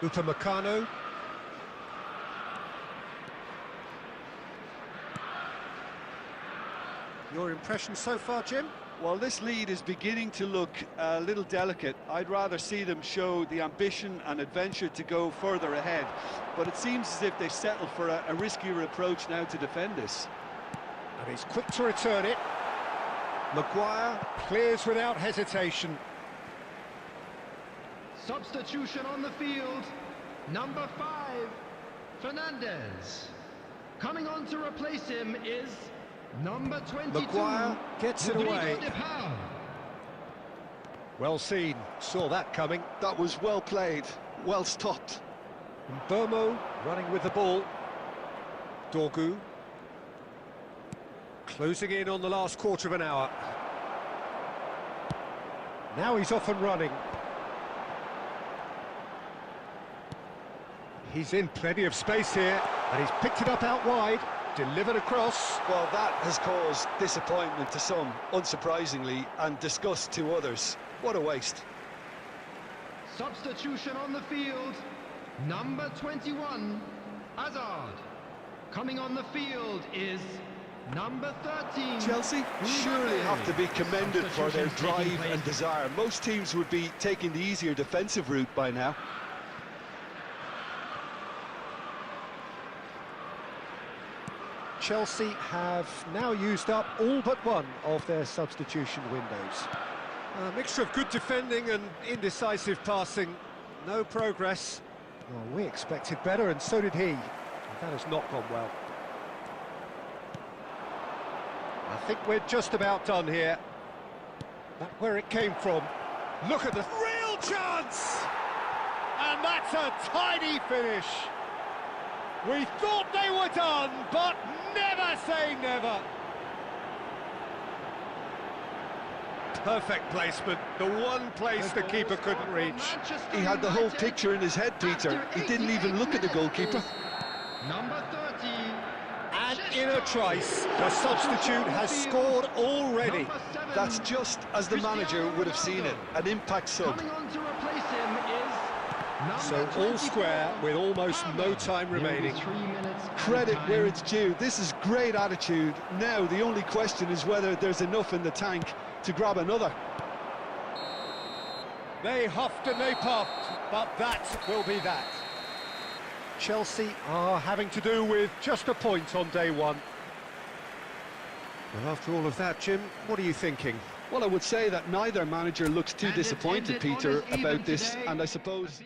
Upamecano. Your impression so far, Jim? Well, this lead is beginning to look a little delicate. I'd rather see them show the ambition and adventure to go further ahead. But it seems as if they've settled for a riskier approach now to defend this. And he's quick to return it. Maguire clears without hesitation. Substitution on the field, number 5, Fernandez. Coming on to replace him is number 22. Maguire gets it away. Rodrigo. Well seen, saw that coming. That was well played, well stopped. Mbomo running with the ball. Dorgu. Closing in on the last quarter of an hour. Now he's off and running. He's in plenty of space here, and he's picked it up out wide, delivered across. Well, that has caused disappointment to some, unsurprisingly, and disgust to others. What a waste. Substitution on the field, number 21, Hazard. Coming on the field is number 13. Chelsea surely have to be commended for their drive and desire. Most teams would be taking the easier defensive route by now. Chelsea have now used up all but one of their substitution windows. A mixture of good defending and indecisive passing. No progress. Well, we expected better, and so did he. And that has not gone well. I think we're just about done here. That's where it came from. Look at the real chance! And that's a tiny finish. We thought they were done, but never say never. Perfect placement, the one place the keeper couldn't reach. He had the whole picture in his head, Peter. He didn't even look at the goalkeeper. Number 30. And in a trice, the substitute has scored already. That's just as the manager would have seen it, an impact sub. Coming on to replace him is So all square with almost no time remaining. Credit where it's due. This is great attitude. Now the only question is whether there's enough in the tank to grab another. They huffed and they puffed, but that will be that. Chelsea are having to do with just a point on day one. Well, after all of that, Jim, what are you thinking? Well, I would say that neither manager looks too disappointed, Peter, about this, and I suppose...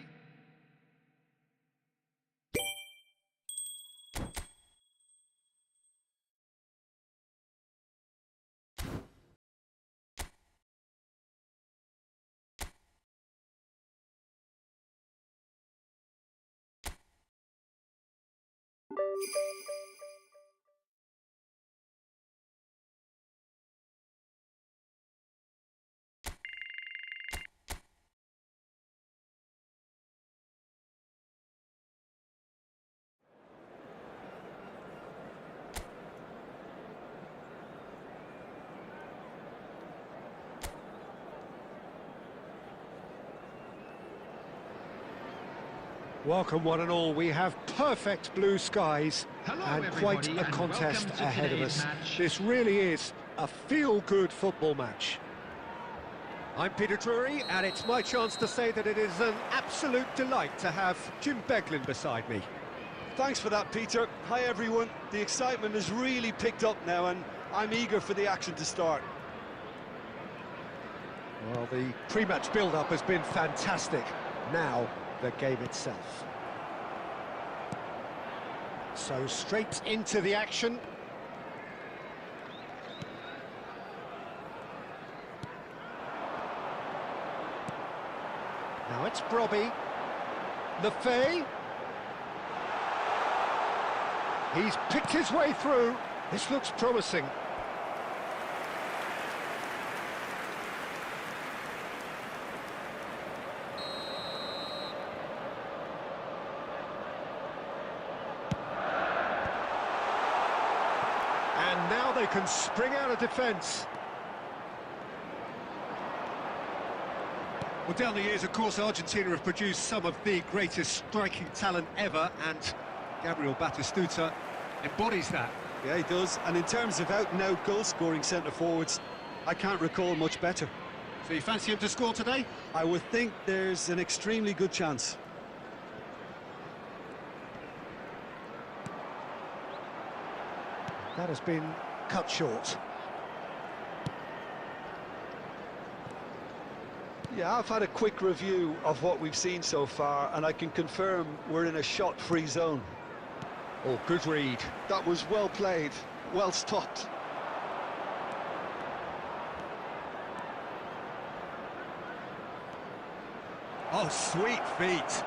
Welcome one and all, we have perfect blue skies and quite a contest ahead of us. This really is a feel-good football match. I'm Peter Drury, and it's my chance to say that it is an absolute delight to have Jim Beglin beside me. Thanks for that, Peter. Hi everyone. The excitement has really picked up now, and I'm eager for the action to start. Well, the pre-match build-up has been fantastic. Now, the game itself. So straight into the action. Now it's Brobby. Lefay. He's picked his way through. This looks promising. And now they can spring out of defence. Well, down the years, of course, Argentina have produced some of the greatest striking talent ever, and Gabriel Batistuta embodies that. Yeah, he does. And in terms of out-and-out goal-scoring centre-forwards, I can't recall much better. So you fancy him to score today? I would think there's an extremely good chance. That has been cut short. Yeah, I've had a quick review of what we've seen so far, and I can confirm we're in a shot-free zone. Oh, good read. That was well played, well stopped. Oh, sweet feet.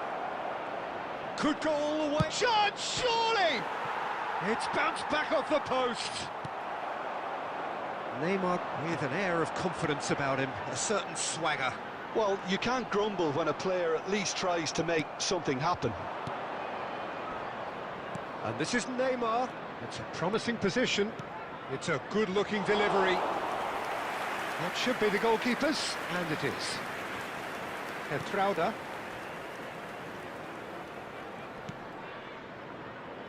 Could go all the way. Shot, surely! It's bounced back off the post. Neymar with an air of confidence about him, a certain swagger. Well, you can't grumble when a player at least tries to make something happen. And this is Neymar. It's a promising position. It's a good-looking delivery. That should be the goalkeeper's, and it is. Entrauda.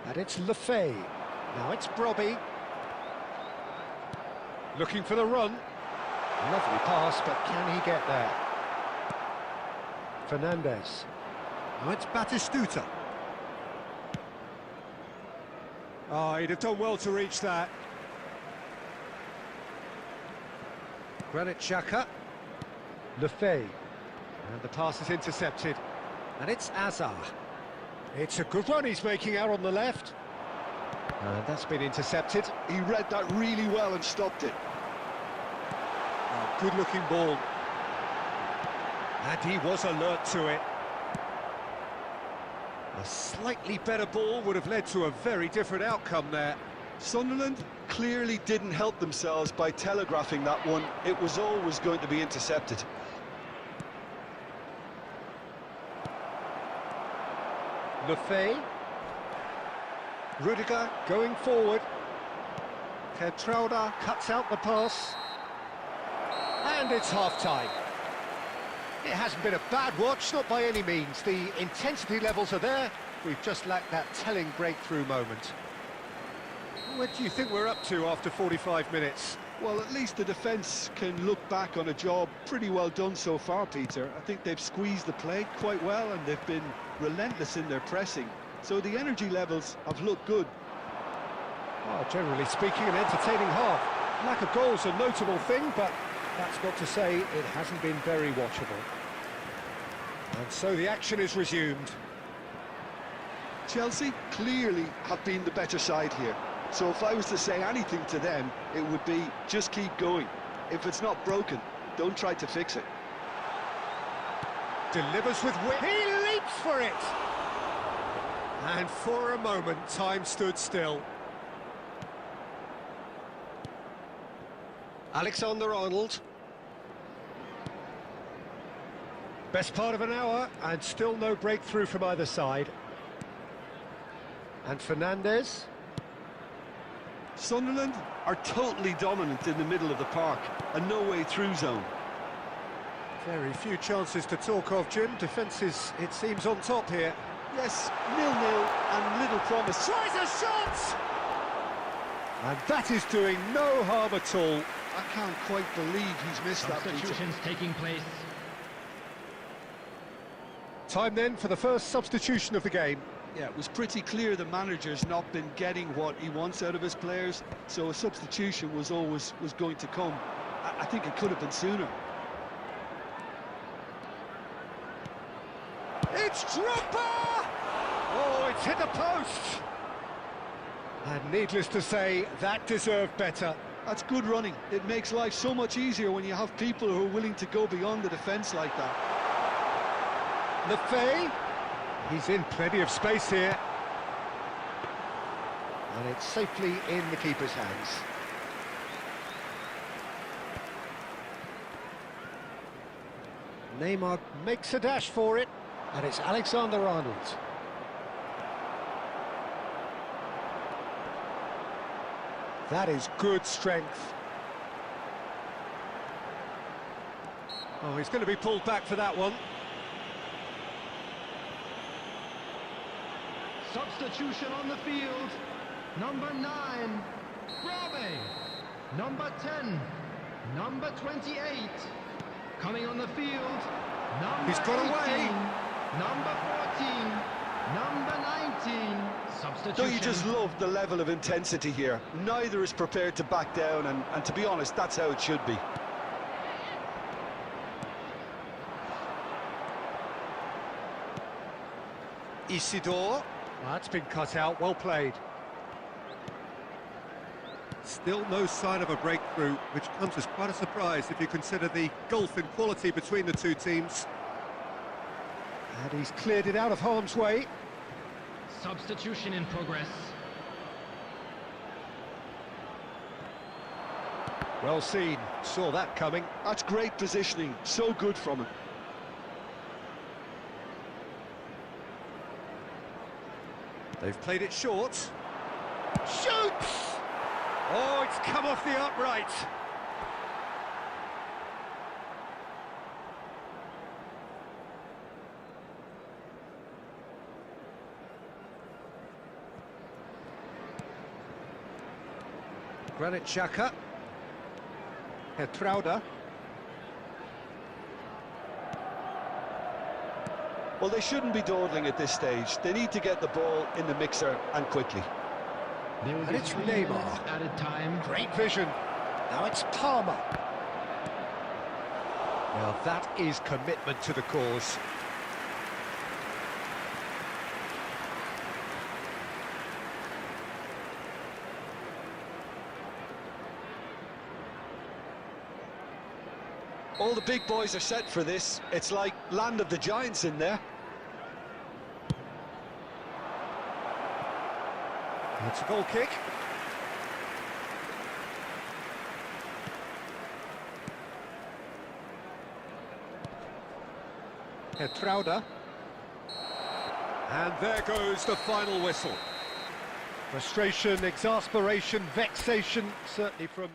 And it's Lefebvre. Now it's Brobby. Looking for the run. Lovely pass, but can he get there? Fernandez. Now it's Batistuta. Oh, he'd have done well to reach that. Granit Xhaka. Lefebvre. And the pass is intercepted. And it's Azar. It's a good run he's making out on the left. And that's been intercepted. He read that really well and stopped it. Oh, good-looking ball. And he was alert to it. A slightly better ball would have led to a very different outcome there. Sunderland clearly didn't help themselves by telegraphing that one. It was always going to be intercepted. Lefebvre. Rudiger going forward. Entrauda cuts out the pass. And it's half-time. It hasn't been a bad watch, not by any means. The intensity levels are there. We've just lacked that telling breakthrough moment. What do you think we're up to after 45 minutes? Well, at least the defence can look back on a job pretty well done so far, Peter. I think they've squeezed the play quite well and they've been relentless in their pressing. So the energy levels have looked good. Oh, generally speaking, an entertaining half. Lack of goals a notable thing, but that's not to say it hasn't been very watchable. And so the action is resumed. Chelsea clearly have been the better side here. So if I was to say anything to them, it would be just keep going. If it's not broken, don't try to fix it. Delivers with wit. He leaps for it! And for a moment, time stood still. Alexander-Arnold. Best part of an hour, and still no breakthrough from either side. And Fernandez. Sunderland are totally dominant in the middle of the park, a no-way-through zone. Very few chances to talk of, Jim. Defence is, it seems, on top here. Yes, 0-0 and little promise. Tries a shot! And that is doing no harm at all. I can't quite believe he's missed that. Substitutions taking place. Time then for the first substitution of the game. Yeah, it was pretty clear the manager's not been getting what he wants out of his players, so a substitution was going to come. I think it could have been sooner. It's Drogba! Oh, it's hit the post! And needless to say, that deserved better. That's good running. It makes life so much easier when you have people who are willing to go beyond the defence like that. Lefebvre, he's in plenty of space here. And it's safely in the keeper's hands. Neymar makes a dash for it, and it's Alexander-Arnold. That is good strength. Oh, he's going to be pulled back for that one. Substitution on the field. Number 9, Robbie. Number 10, number 28. Coming on the field, number He's got 18, away. number 14, number 19. Substitution. Don't you just love the level of intensity here? Neither is prepared to back down, and to be honest, that's how it should be. Isidore. That's been cut out, well played. Still no sign of a breakthrough, which comes as quite a surprise if you consider the gulf in quality between the two teams. And he's cleared it out of harm's way. Substitution in progress. Well seen, saw that coming. That's great positioning, so good from him. They've played it short. Shoots! Oh, it's come off the upright. Granit Xhaka. Hertrauda. Well, they shouldn't be dawdling at this stage. They need to get the ball in the mixer, and quickly. There will And be it's 3 Neymar. minutes added time. Great vision. Now it's Palmer. Now that is commitment to the cause. All the big boys are set for this. It's like land of the giants in there. It's a goal kick. Hertrauda. And there goes the final whistle. Frustration, exasperation, vexation, certainly from...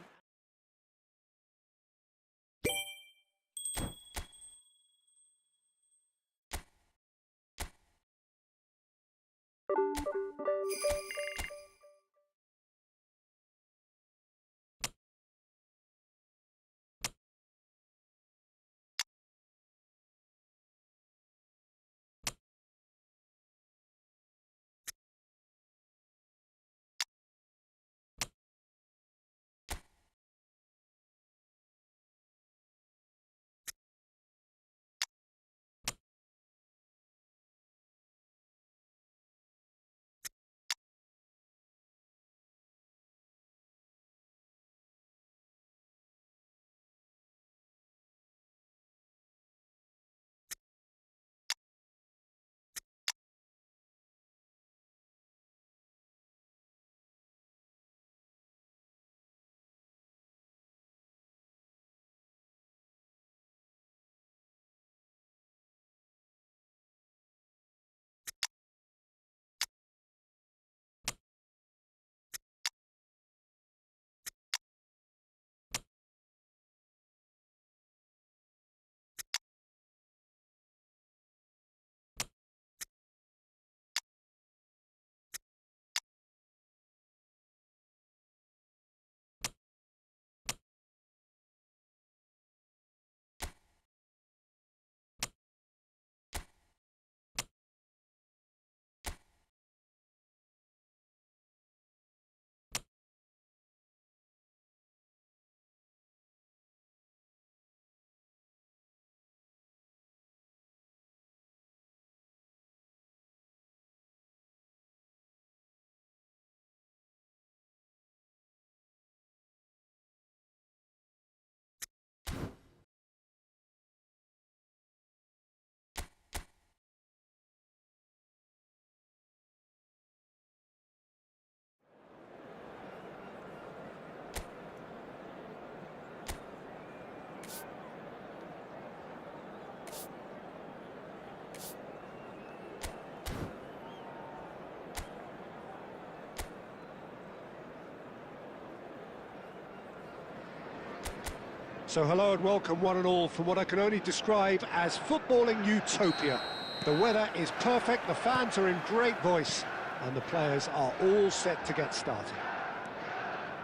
So hello and welcome one and all from what I can only describe as footballing utopia. The weather is perfect, the fans are in great voice, and the players are all set to get started.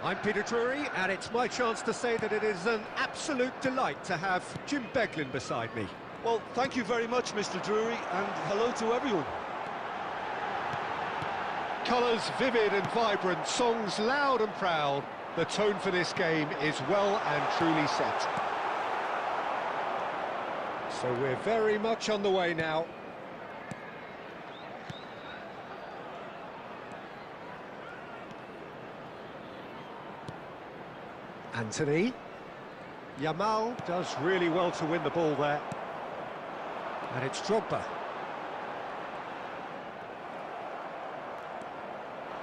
I'm Peter Drury, and it's my chance to say that it is an absolute delight to have Jim Beglin beside me. Well, thank you very much, Mr. Drury, and hello to everyone. Colours vivid and vibrant, songs loud and proud. The tone for this game is well and truly set. So we're very much on the way now. Anthony. Yamal does really well to win the ball there. And it's Drogba.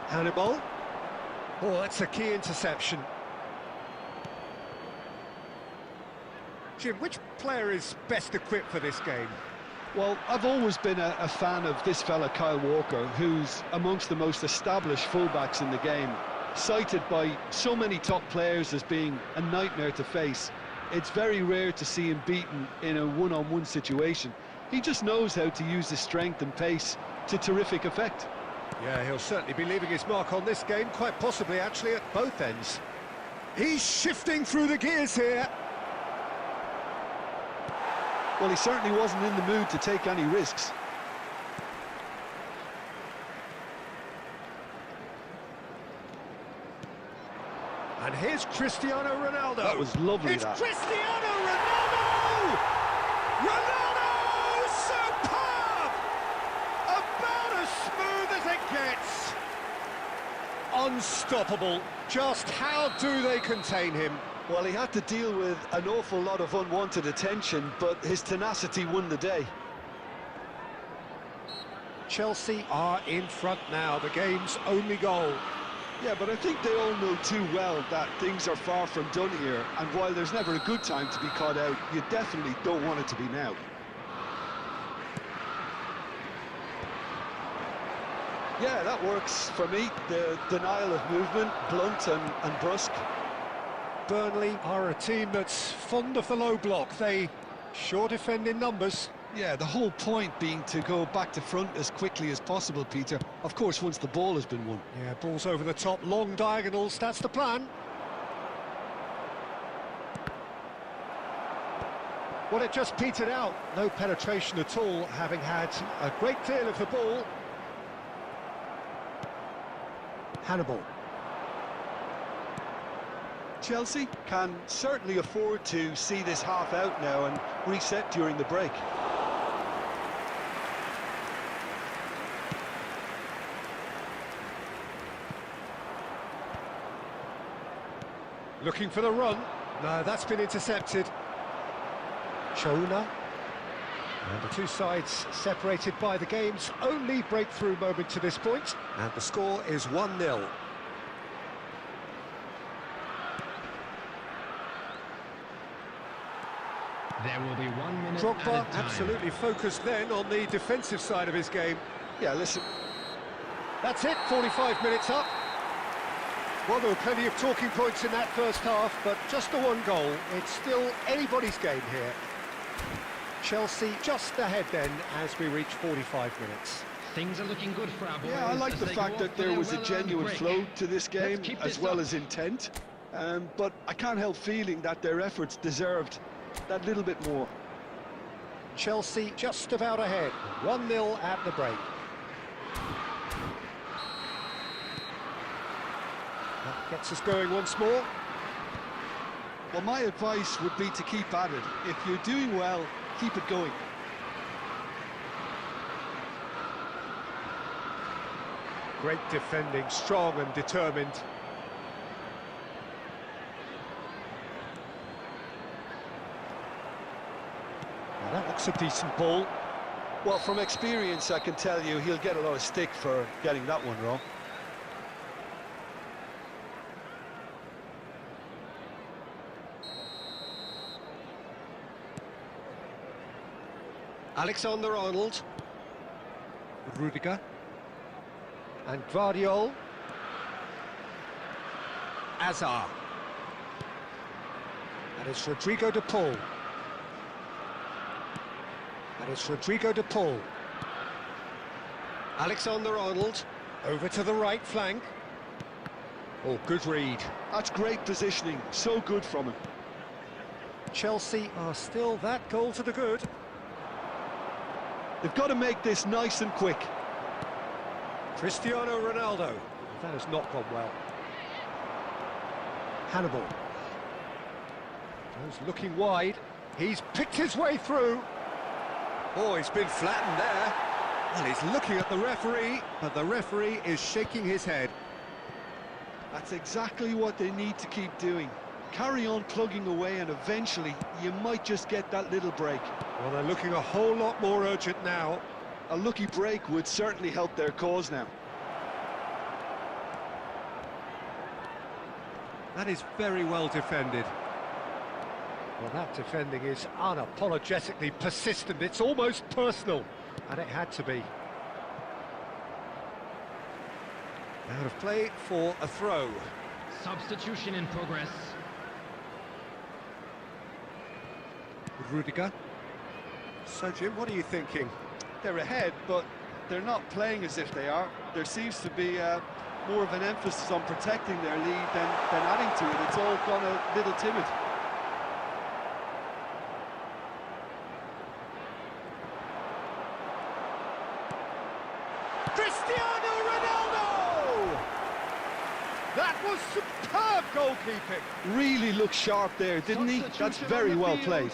Hannibal. Oh, that's a key interception. Jim, which player is best equipped for this game? Well, I've always been a fan of this fella, Kyle Walker, who's amongst the most established fullbacks in the game, cited by so many top players as being a nightmare to face. It's very rare to see him beaten in a one-on-one situation. He just knows how to use his strength and pace to terrific effect. Yeah, he'll certainly be leaving his mark on this game, quite possibly actually at both ends. He's shifting through the gears here. Well, he certainly wasn't in the mood to take any risks. And here's Cristiano Ronaldo. That was lovely, It's that. Cristiano Ronaldo! Ronaldo! Superb! About as smooth as it gets. Unstoppable. Just how do they contain him? Well, he had to deal with an awful lot of unwanted attention, but his tenacity won the day. Chelsea are in front now, the game's only goal. Yeah, but I think they all know too well that things are far from done here, and while there's never a good time to be caught out, you definitely don't want it to be now. Yeah, that works for me. The denial of movement, blunt and brusque. Burnley are a team that's fond of the low block. They sure defend in numbers. Yeah, the whole point being to go back to front as quickly as possible, Peter. Of course, once the ball has been won. Yeah, balls over the top, long diagonals, that's the plan. Well, it just petered out. No penetration at all, having had a great deal of the ball. Hannibal. Chelsea can certainly afford to see this half out now and reset during the break. Looking for the run. No, that's been intercepted. Chouna. And the two sides separated by the game's only breakthrough moment to this point. And the score is 1-0. There will be 1 minute Drogba added time. absolutely focused then on the defensive side of his game. Yeah, listen. That's it, 45 minutes up. Well, there were plenty of talking points in that first half, but just the one goal. It's still anybody's game here. Chelsea just ahead then as we reach 45 minutes. Things are looking good for our boys. Yeah, I like as the they fact go that off for there their was a well-earned genuine break. flow to this game, Let's keep as this well up. as intent. But I can't help feeling that their efforts deserved that little bit more. Chelsea just about ahead, 1-0 at the break. That gets us going once more. Well, my advice would be to keep at it. If you're doing well, keep it going. Great defending, strong and determined. Now that looks a decent ball. Well, from experience, I can tell you he'll get a lot of stick for getting that one wrong. Alexander-Arnold. Rudiger. And Gvardiol. Azar. And it's Rodrigo de Paul. And it's Rodrigo de Paul. Alexander-Arnold, over to the right flank. Oh, good read. That's great positioning, so good from him. Chelsea are still that goal to the good. They've got to make this nice and quick. Cristiano Ronaldo. That has not gone well. Hannibal. Goes looking wide. He's picked his way through. Oh, he's been flattened there. Well, he's looking at the referee, but the referee is shaking his head. That's exactly what they need to keep doing. Carry on plugging away, and eventually you might just get that little break. Well, they're looking a whole lot more urgent now. A lucky break would certainly help their cause now. That is very well defended. Well, that defending is unapologetically persistent. It's almost personal, and it had to be. Out of play for a throw. Substitution in progress. Rudiger. So, Jim, what are you thinking? They're ahead, but they're not playing as if they are. There seems to be more of an emphasis on protecting their lead than adding to it. It's all gone a little timid. Cristiano Ronaldo! That was superb goalkeeping. Really looked sharp there, didn't he? That's very well played.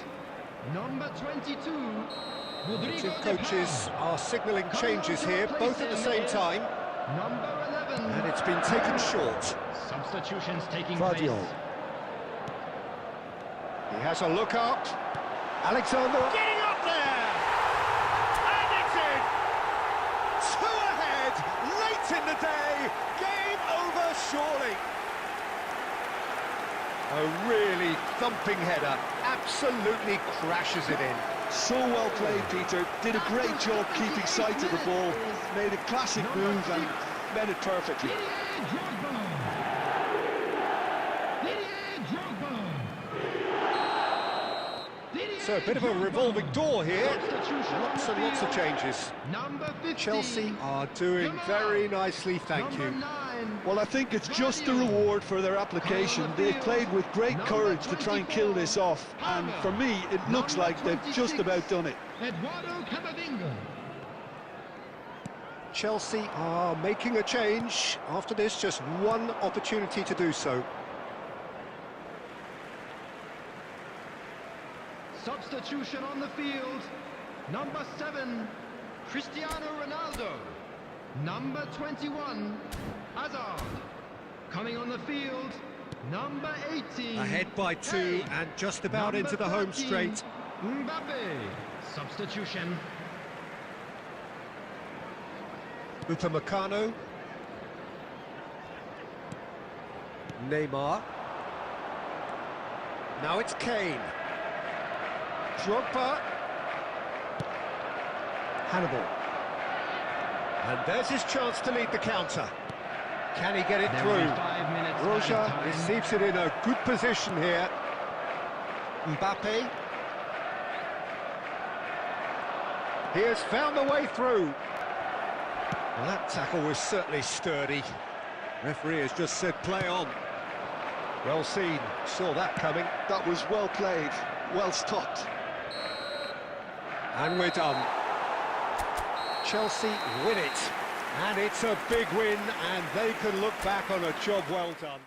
Number 22, The Rodrigo two de coaches Paul. are signalling changes here, both at the same time. Number 11. And it's been taken short. Substitutions taking Vardiol. place. He has a look up. Alexander getting up there! And it's in! Two ahead, late in the day. Game over, surely. A really thumping header. Absolutely crashes it in. So well played, Peter. Did a great job keeping sight of the ball. Made a classic move and met it perfectly. So a bit of a revolving door here. Lots and lots of changes. Number 15. Chelsea are doing very nicely, thank you. Number 9. Well, I think it's just a reward for their application. They've played with great courage to try and kill this off. And for me, it looks like they've just about done it. Eduardo Camavinga. Chelsea are making a change. After this, just one opportunity to do so. Substitution on the field. Number 7, Cristiano Ronaldo. Number 21, Hazard. Coming on the field, number 18. Ahead by 2 and just about into the home straight. Mbappe. Substitution. Upamecano. Neymar. Now it's Kane. Drogba. Hannibal. And there's his chance to lead the counter. Can he get it There will be through? 5 minutes Roja added time. receives it in a good position here. Mbappe. He has found the way through. Well, that tackle was certainly sturdy. Referee has just said play on. Well seen, saw that coming. That was well played, well stopped. And we're done. Chelsea win it. And it's a big win, and they can look back on a job well done.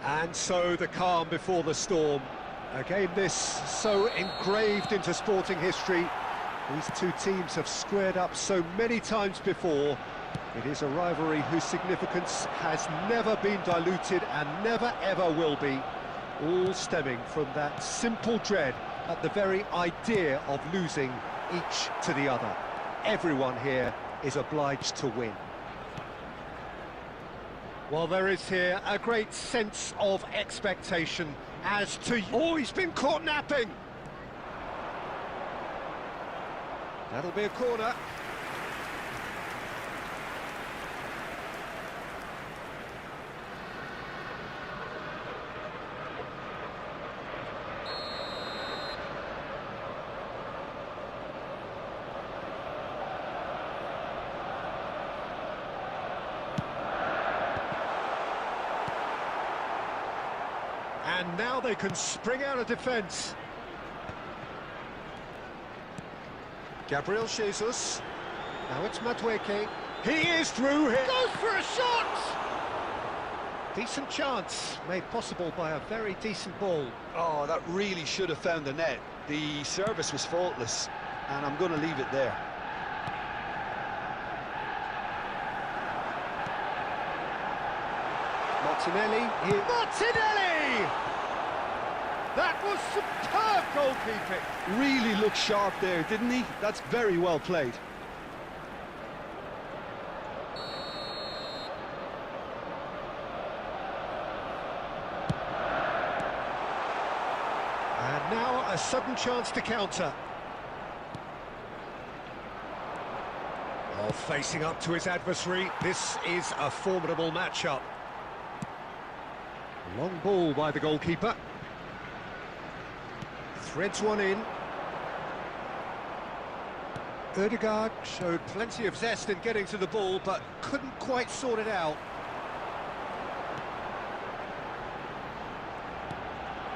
And so the calm before the storm. A game this so engraved into sporting history. These two teams have squared up so many times before. It is a rivalry whose significance has never been diluted and never ever will be. All stemming from that simple dread at the very idea of losing each to the other. Everyone here is obliged to win. Well, there is here a great sense of expectation as to... Oh, he's been caught napping! That'll be a corner. And now they can spring out of defence. Gabriel Jesus. Now it's Madueke. He is through here. Goes for a shot! Decent chance, made possible by a very decent ball. Oh, that really should have found the net. The service was faultless, and I'm going to leave it there. Martinelli. Martinelli! That was superb goalkeeping. Really looked sharp there, didn't he? That's very well played. And now a sudden chance to counter. Oh, facing up to his adversary. This is a formidable matchup. Long ball by the goalkeeper. Threads one in. Ødegaard showed plenty of zest in getting to the ball, but couldn't quite sort it out.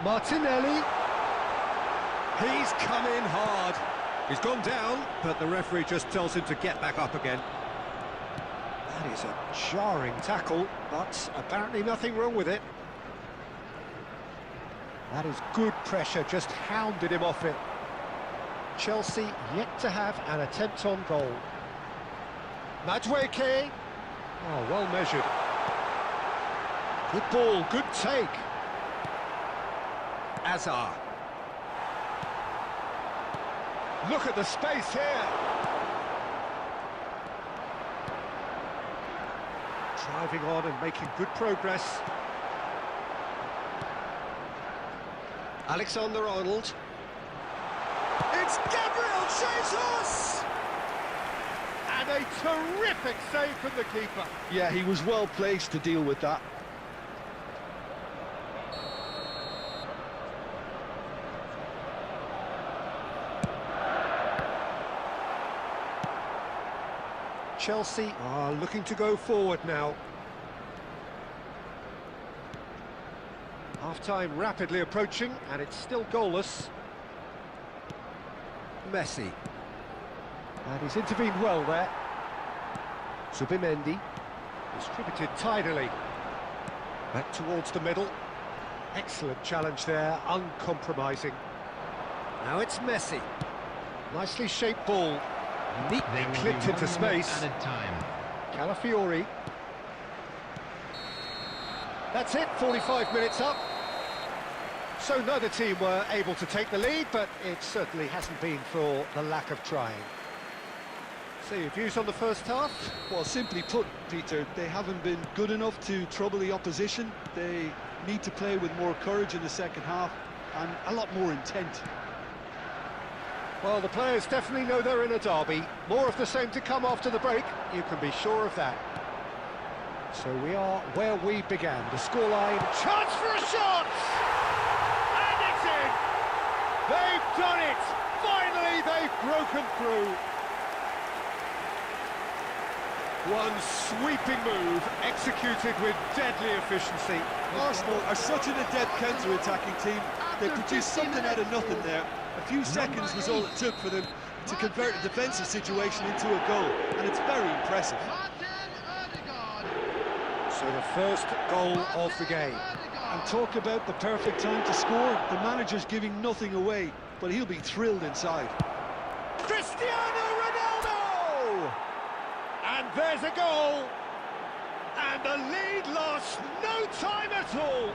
Martinelli. He's come in hard. He's gone down, but the referee just tells him to get back up again. That is a jarring tackle, but apparently nothing wrong with it. That is good pressure, just hounded him off it. Chelsea yet to have an attempt on goal. Madueke. Oh, well measured. Good ball, good take. Azar. Look at the space here. Driving on and making good progress. Alexander-Arnold. It's Gabriel Jesus! And a terrific save from the keeper. Yeah, he was well placed to deal with that. Chelsea are looking to go forward now. Half-time rapidly approaching, and it's still goalless. Messi. And he's intervened well there. Zubimendi. Distributed tidily. Back towards the middle. Excellent challenge there, uncompromising. Now it's Messi. Nicely shaped ball. Neatly clipped into space. Calafiori. That's it, 45 minutes up. So neither team were able to take the lead, but it certainly hasn't been for the lack of trying. So your views on the first half? Well, simply put, Peter, they haven't been good enough to trouble the opposition. They need to play with more courage in the second half and a lot more intent. Well, the players definitely know they're in a derby. More of the same to come after the break, you can be sure of that. So we are where we began. The scoreline. Chance for a shot! And it's in! They've done it! Finally, they've broken through. One sweeping move, executed with deadly efficiency. Arsenal are such an adept counter-attacking team. They produced something out of nothing there. A few seconds was all it took for them to convert a defensive situation into a goal, and it's very impressive. So the first goal of the game. And talk about the perfect time to score. The manager's giving nothing away, but he'll be thrilled inside. Cristiano Ronaldo! And there's a goal! And the lead lost no time at all!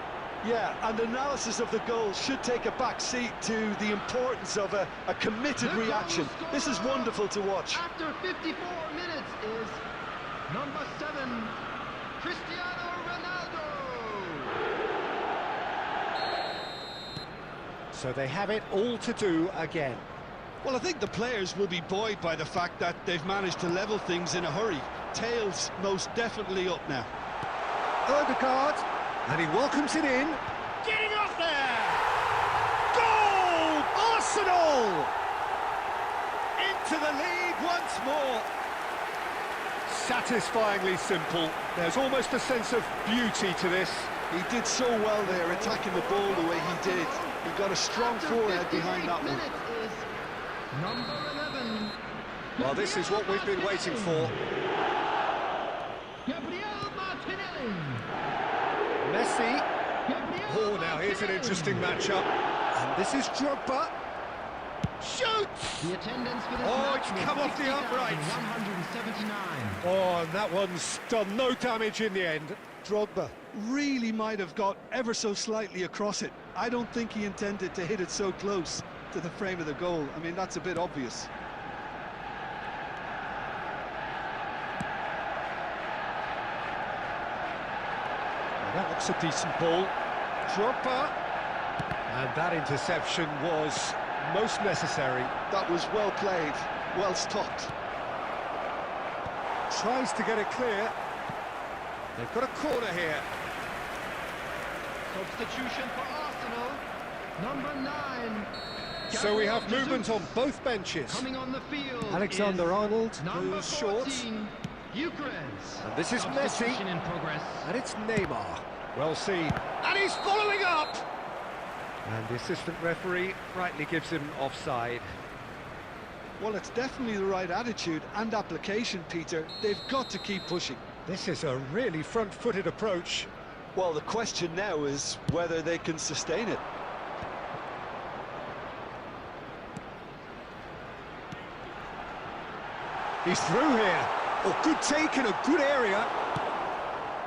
Yeah, and analysis of the goal should take a back seat to the importance of a committed reaction. This is wonderful to watch. After 54 minutes is number 7, Cristiano Ronaldo. So they have it all to do again. Well, I think the players will be buoyed by the fact that they've managed to level things in a hurry. Tails most definitely up now. Odegaard, and he welcomes it in. Getting off there! Goal! Arsenal! Into the lead once more. Satisfyingly simple. There's almost a sense of beauty to this. He did so well there, attacking the ball the way he did. He got a strong forehead behind that one. Is number 11. Well, this is what we've been waiting for. Gabriel Martinelli. Messi. Oh, now here's an interesting matchup. And this is Drogba. Shoots! The attendance for this Oh, match it's come off the upright. 179. Oh, and that one's done no damage in the end. Drogba really might have got ever so slightly across it. I don't think he intended to hit it so close to the frame of the goal. I mean, that's a bit obvious. Well, that looks a decent ball. Drogba. And that interception was most necessary. That was well played, well stopped. Tries to get it clear. They've got a corner here. Substitution for Arsenal. Number 9. So we have Gabriel movement Jesus. on both benches. Coming on the field. Alexander-Arnold number goes short. 14, Eucharist. And this is Messi. Substitution in progress. And it's Neymar. Well seen. And he's following up! And the assistant referee rightly gives him offside. Well, it's definitely the right attitude and application, Peter. They've got to keep pushing. This is a really front-footed approach. Well, the question now is whether they can sustain it. He's through here. Oh, good take in a good area.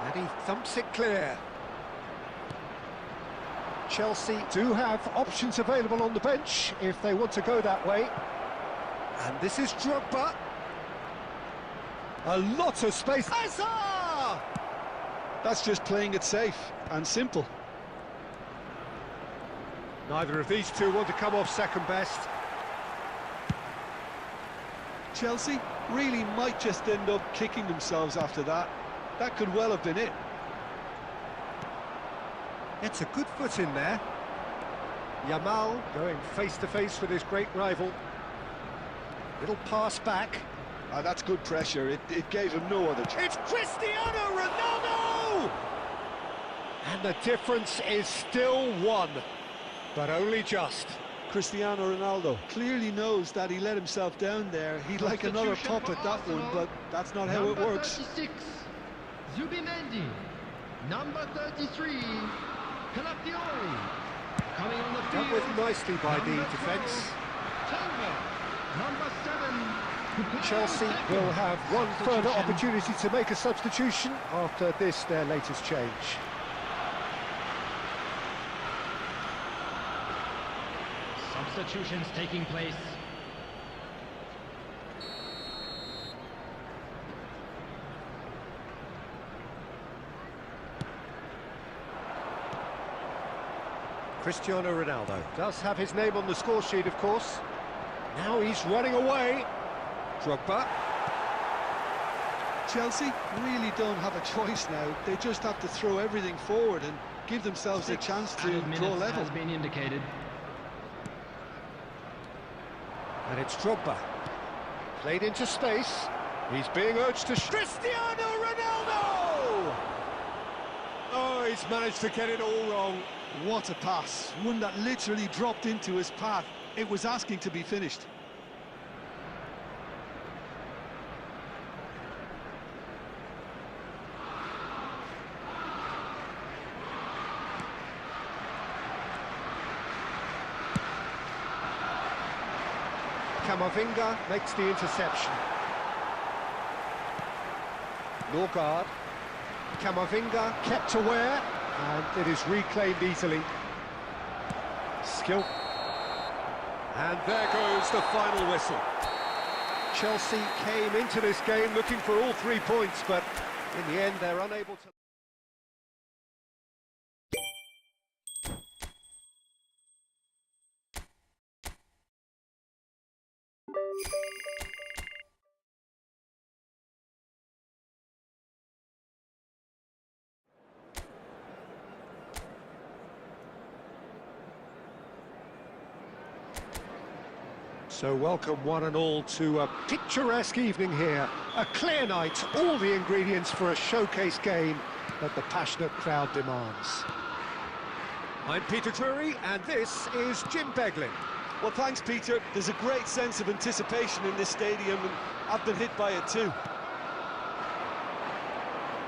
And he thumps it clear. Chelsea do have options available on the bench if they want to go that way. And this is Drogba. A lot of space. Hazard! That's just playing it safe and simple. Neither of these two want to come off second best. Chelsea really might just end up kicking themselves after that. That could well have been it. It's a good foot in there. Yamal going face-to-face with his great rival. Little pass back. That's good pressure. It gave him no other chance. It's Cristiano Ronaldo! And the difference is still one, but only just. Cristiano Ronaldo clearly knows that he let himself down there. He'd like another pop at that one, but that's not how it works. Number 36, Zubimendi. Number 33, Calafiori. Coming on the field. Dealt with nicely by the Number defence. 12, Number 7. Chelsea will have one further opportunity to make a substitution after this, their latest change. Substitutions taking place. Cristiano Ronaldo does have his name on the score sheet, of course. Now he's running away. Drogba. Chelsea really don't have a choice now. They just have to throw everything forward and give themselves a chance to draw level. Has been indicated. And it's Drogba. Played into space. He's being urged to... Cristiano Ronaldo! Oh, he's managed to get it all wrong. What a pass. One that literally dropped into his path. It was asking to be finished. Camavinga makes the interception. Norgard. Camavinga kept aware. and it is reclaimed easily. Skill. And there goes the final whistle. Chelsea came into this game looking for all 3 points, but in the end they're unable to... So welcome one and all to a picturesque evening here. A clear night, all the ingredients for a showcase game that the passionate crowd demands. I'm Peter Drury, and this is Jim Beglin. Well, thanks, Peter. There's a great sense of anticipation in this stadium, and I've been hit by it too.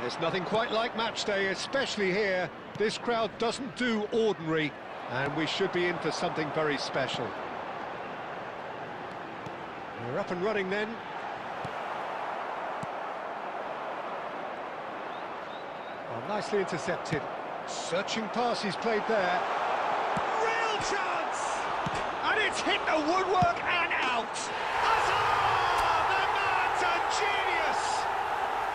There's nothing quite like match day, especially here. This crowd doesn't do ordinary, and we should be in for something very special. We're up and running then. Oh, nicely intercepted. Searching pass he's played there. Real chance! And it's hit the woodwork and out! Hazard! The man's a genius!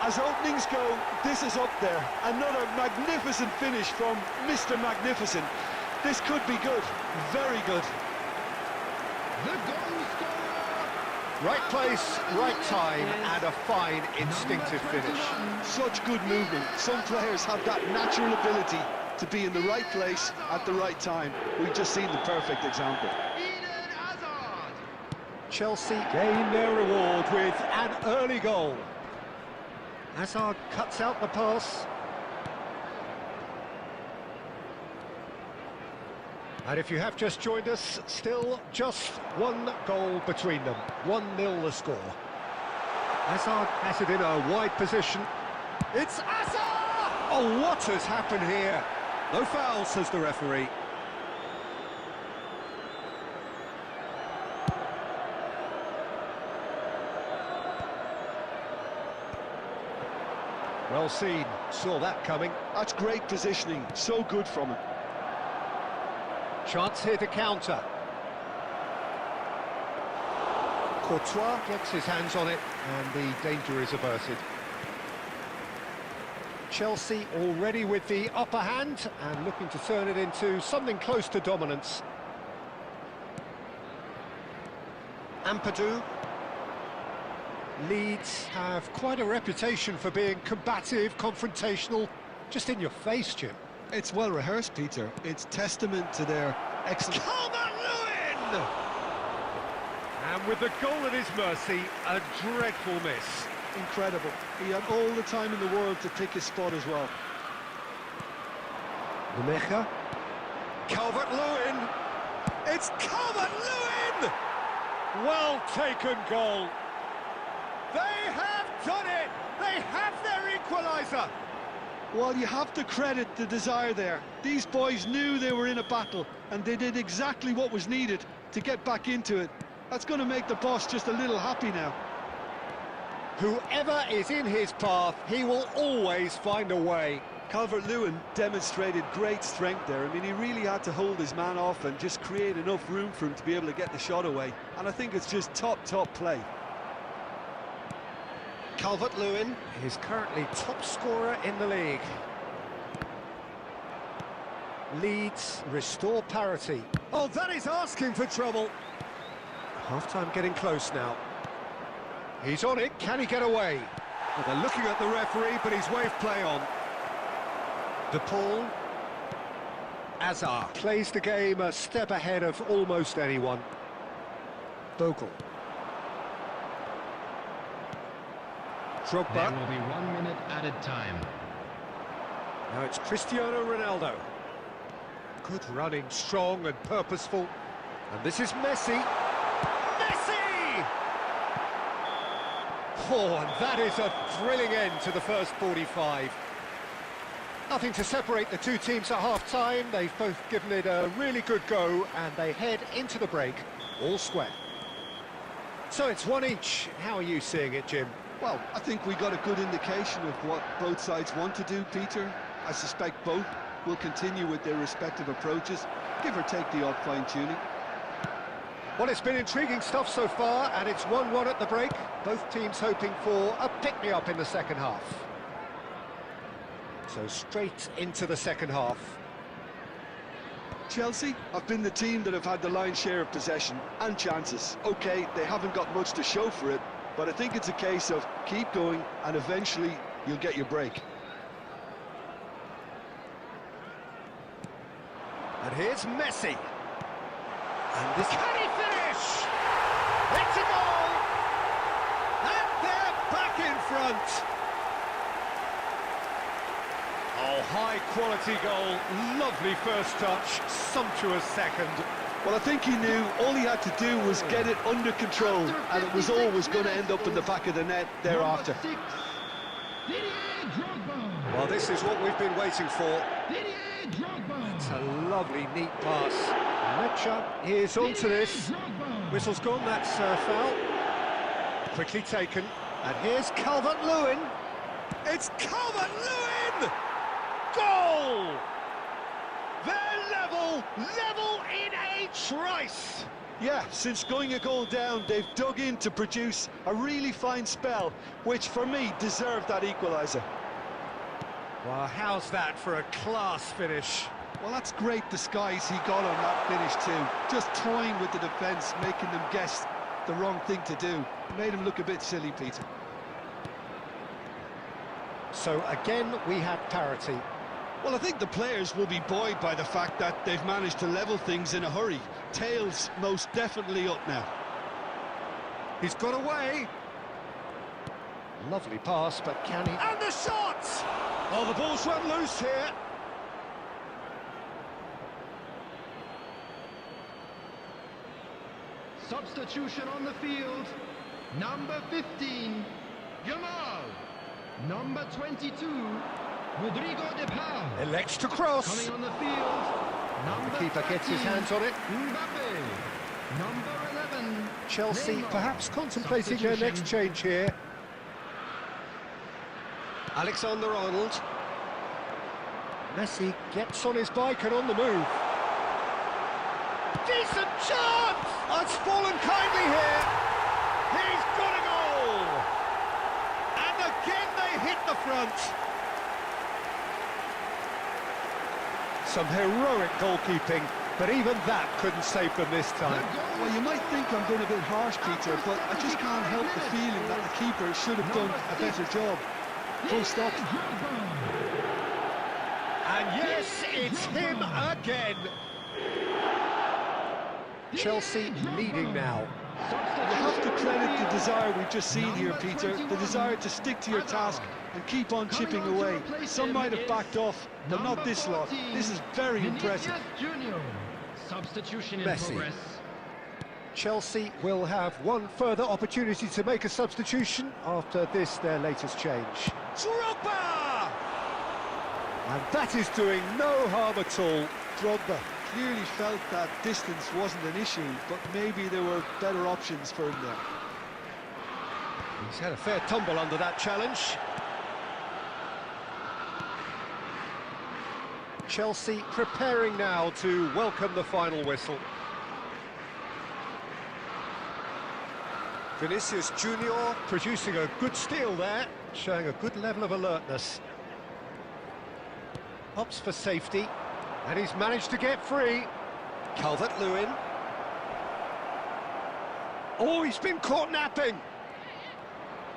As openings go, this is up there. Another magnificent finish from Mr. Magnificent. This could be good, very good. The goal scorer! Right place, right time, and a fine instinctive finish. Such good movement. Some players have that natural ability to be in the right place at the right time. We've just seen the perfect example. Chelsea gain their reward with an early goal. Hazard cuts out the pass. And if you have just joined us, still just one goal between them. 1-0 the score. Hazard has it in a wide position. It's Hazard! Oh, what has happened here? No foul, says the referee. Well seen, saw that coming. That's great positioning, so good from him. Chance here to counter. Courtois gets his hands on it, and the danger is averted. Chelsea already with the upper hand, and looking to turn it into something close to dominance. Ampadu. Leeds have quite a reputation for being combative, confrontational, just in your face, Jim. It's well rehearsed, Peter. It's testament to their excellent... Calvert-Lewin! And with the goal at his mercy, a dreadful miss. Incredible. He had all the time in the world to pick his spot as well. Nemecha. Calvert-Lewin! It's Calvert-Lewin! Well taken goal. They have done it! They have their equaliser! Well, you have to credit the desire there. These boys knew they were in a battle, and they did exactly what was needed to get back into it. That's going to make the boss just a little happy now. Whoever is in his path, he will always find a way. Calvert-Lewin demonstrated great strength there. I mean, he really had to hold his man off and just create enough room for him to be able to get the shot away. And I think it's just top play. Calvert-Lewin is currently top scorer in the league. Leeds restore parity. Oh, that is asking for trouble. Half-time getting close now. He's on it, can he get away? Well, they're looking at the referee, but he's waved play on. De Paul. Hazard plays the game a step ahead of almost anyone. Bogle. Drogba. There will be 1 minute added time. Now it's Cristiano Ronaldo. Good running, strong and purposeful. And this is Messi. Messi! Oh, and that is a thrilling end to the first 45. Nothing to separate the two teams at half-time. They've both given it a really good go, and they head into the break all square. So it's one each. How are you seeing it, Jim? Well, I think we got a good indication of what both sides want to do, Peter. I suspect both will continue with their respective approaches, give or take the odd fine-tuning. Well, it's been intriguing stuff so far, and it's 1-1 at the break. Both teams hoping for a pick-me-up in the second half. So straight into the second half. Chelsea have been the team that have had the lion's share of possession and chances. OK, they haven't got much to show for it, but I think it's a case of keep going and eventually you'll get your break. And here's Messi. And this... Can he finish? It's a goal! And they're back in front. Oh, high-quality goal, lovely first touch, sumptuous second. Well, I think he knew all he had to do was get it under control, and it was always going to end up in the back of the net thereafter. Well, this is what we've been waiting for. It's a lovely, neat pass. Mecha is onto this. Whistle's gone, that's foul. Quickly taken. And here's Calvert-Lewin. It's Calvert-Lewin! Goal! They're level in a trice! Yeah, since going a goal down, they've dug in to produce a really fine spell, which for me deserved that equaliser. Well, how's that for a class finish? Well, that's great disguise he got on that finish too. Just toying with the defence, making them guess the wrong thing to do. Made him look a bit silly, Peter. So again, we have parity. Well, I think the players will be buoyed by the fact that they've managed to level things in a hurry. Tails most definitely up now. He's got away. Lovely pass, but can he... And the shot! Oh, the ball's run loose here. Substitution on the field. Number 15, Yamal. Number 22, Rodrigo de Paul. Elects to cross. Coming on the field. Number The keeper gets his hands on it. Mbappe. Number 11. Chelsea Neymar. perhaps contemplating their next change here. Alexander-Arnold. Messi gets on his bike and on the move. Decent chance! Oh, it's fallen kindly here. He's got a goal! And again they hit the front. Some heroic goalkeeping, but even that couldn't save them this time. Well, you might think I'm being a bit harsh, Peter, but I just can't help the feeling that the keeper should have done a better job. Full stop. And yes, it's him again. Chelsea leading now. You have to credit the desire we've just seen here, Peter. The desire to stick to your task and keep on chipping away. Some might have backed off, but not this lot. This is very impressive. Substitution in Messi. progress. Chelsea will have one further opportunity to make a substitution after this, their latest change. Drogba! And that is doing no harm at all. Drogba clearly felt that distance wasn't an issue, but maybe there were better options for him there. He's had a fair tumble under that challenge. Chelsea preparing now to welcome the final whistle. Vinicius Junior producing a good steal there, showing a good level of alertness. Opts for safety, and he's managed to get free. Calvert-Lewin. Oh, he's been caught napping.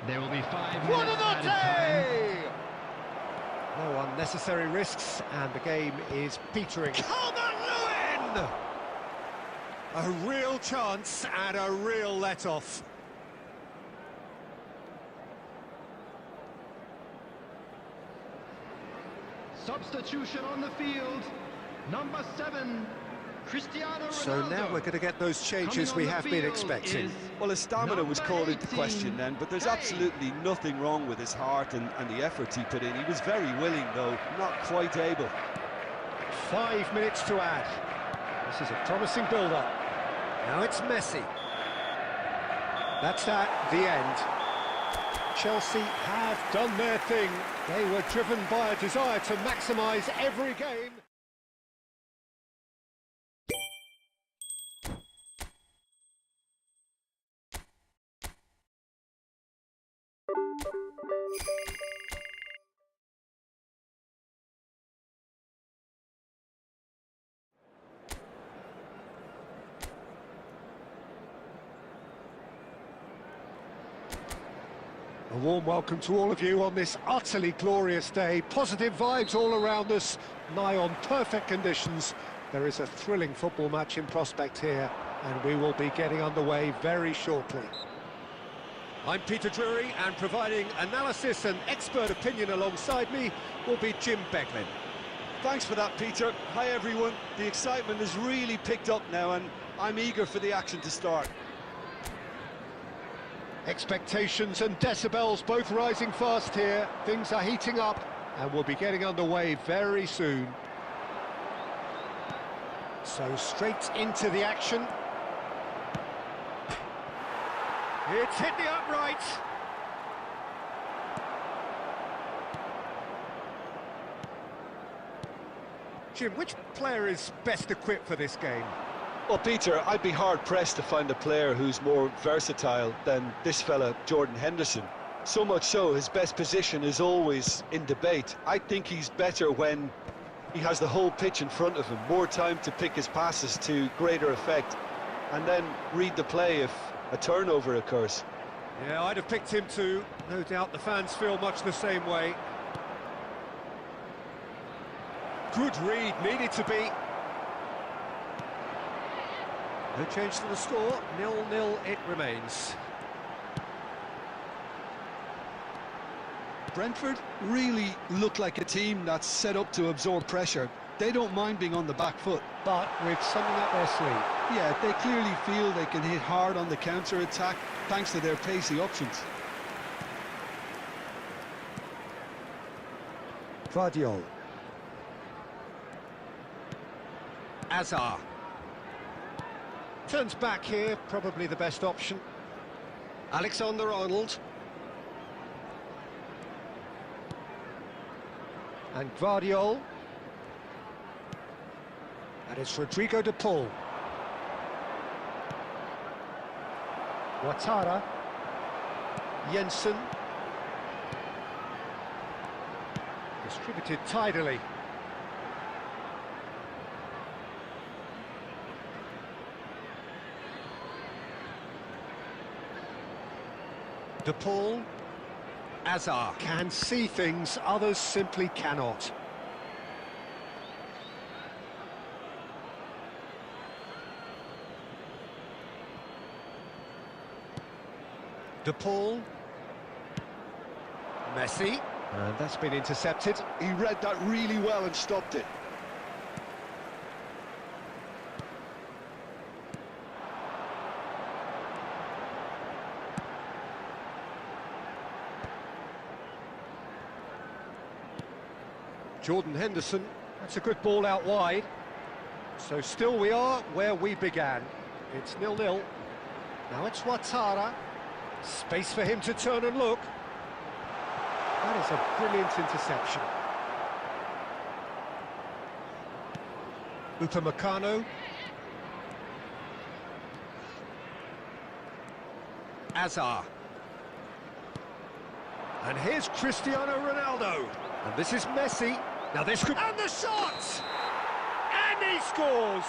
There will be 5 What minutes an added time. No unnecessary risks, and the game is petering. Calvert-Lewin! A real chance and a real let-off. Substitution on the field. Number 7, Cristiano Ronaldo. So now we're going to get those changes we have been expecting. Well, his stamina was Number called into 18, question then, but there's Kane. absolutely nothing wrong with his heart and the efforts he put in. He was very willing, though, not quite able. 5 minutes to add. This is a promising build-up. Now it's Messi. That's that, the end. Chelsea have done their thing. They were driven by a desire to maximise every game. A warm welcome to all of you on this utterly glorious day. Positive vibes all around us, nigh on perfect conditions. There is a thrilling football match in prospect here, and we will be getting underway very shortly. I'm Peter Drury, and providing analysis and expert opinion alongside me will be Jim Becklin. Thanks for that, Peter. Hi, everyone. The excitement has really picked up now, and I'm eager for the action to start. Expectations and decibels both rising fast here. Things are heating up and we'll be getting underway very soon. So straight into the action. It's hit the upright. Jim, which player is best equipped for this game? Well, Peter, I'd be hard-pressed to find a player who's more versatile than this fella, Jordan Henderson. So much so, his best position is always in debate. I think he's better when he has the whole pitch in front of him, more time to pick his passes to greater effect, and then read the play if a turnover occurs. Yeah, I'd have picked him too. No doubt the fans feel much the same way. Good read, needed to be. No change to the score, 0-0 it remains. Brentford really look like a team that's set up to absorb pressure. They don't mind being on the back foot. But with something up their sleeve. Yeah, they clearly feel they can hit hard on the counter-attack thanks to their pacey options. Guardiola. Azar. Turns back here, probably the best option. Alexander-Arnold. And Guardiola. And it's Rodrigo de Paul. Ouattara. Jensen. Distributed tidily. De Paul. Azar can see things others simply cannot. De Paul. Messi. And that's been intercepted. He read that really well and stopped it. Jordan Henderson, that's a good ball out wide. So still we are where we began. It's 0-0. Now it's Ouattara. Space for him to turn and look. That is a brilliant interception. Upamecano. Azar. And here's Cristiano Ronaldo. And this is Messi. Now this could... And the shot! And he scores!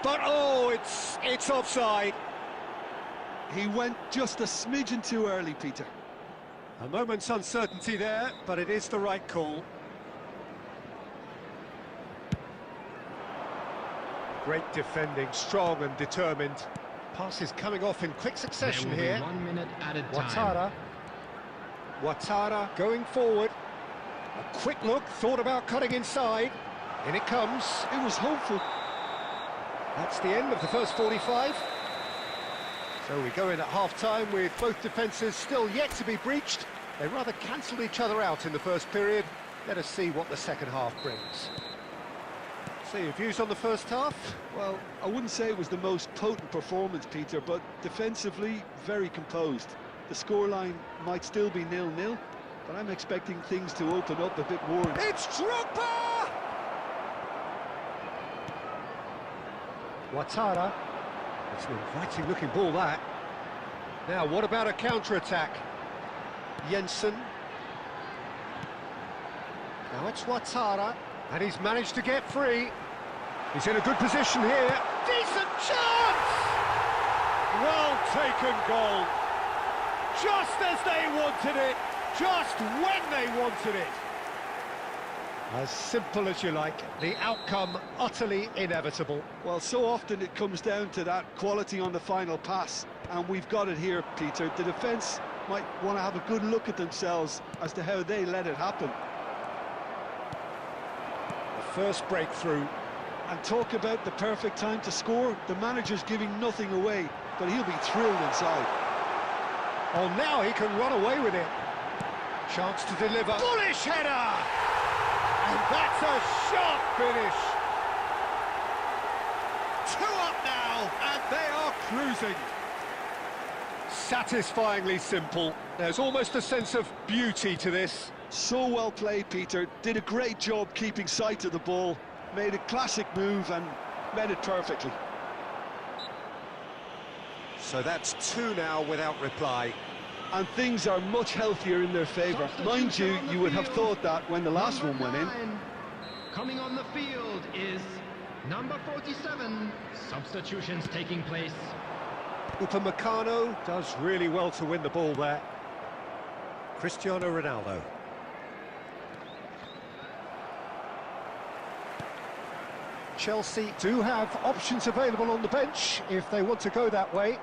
But oh, it's offside. He went just a smidgen too early, Peter. A moment's uncertainty there, but it is the right call. Great defending, strong and determined. Passes coming off in quick succession here. 1 minute added time. Ouattara. Ouattara going forward. A quick look, thought about cutting inside. In it comes. It was hopeful. That's the end of the first 45. So we go in at half-time with both defences still yet to be breached. They rather cancelled each other out in the first period. Let us see what the second half brings. So your views on the first half? Well, I wouldn't say it was the most potent performance, Peter, but defensively, very composed. The scoreline might still be 0-0, but I'm expecting things to open up a bit more. It's Drogba! Ouattara. It's an inviting-looking ball, that. Now, what about a counter-attack? Jensen. Now it's Ouattara, and he's managed to get free. He's in a good position here. Decent chance! Well taken goal. Just as they wanted it, just when they wanted it. As simple as you like, the outcome utterly inevitable. Well, so often it comes down to that quality on the final pass, and we've got it here, Peter. The defence might want to have a good look at themselves as to how they let it happen. The first breakthrough. And talk about the perfect time to score. The manager's giving nothing away, but he'll be thrilled inside. Oh, now he can run away with it. Chance to deliver. Bullish header! And that's a sharp finish. 2 up now, and they are cruising. Satisfyingly simple. There's almost a sense of beauty to this. So well played, Peter. Did a great job keeping sight of the ball. Made a classic move and met it perfectly. So that's 2 now without reply. And things are much healthier in their favour. Mind you, you would have thought that when the last one went in. Coming on the field is number 47. Substitutions taking place. Upamecano does really well to win the ball there. Cristiano Ronaldo. Chelsea do have options available on the bench if they want to go that way.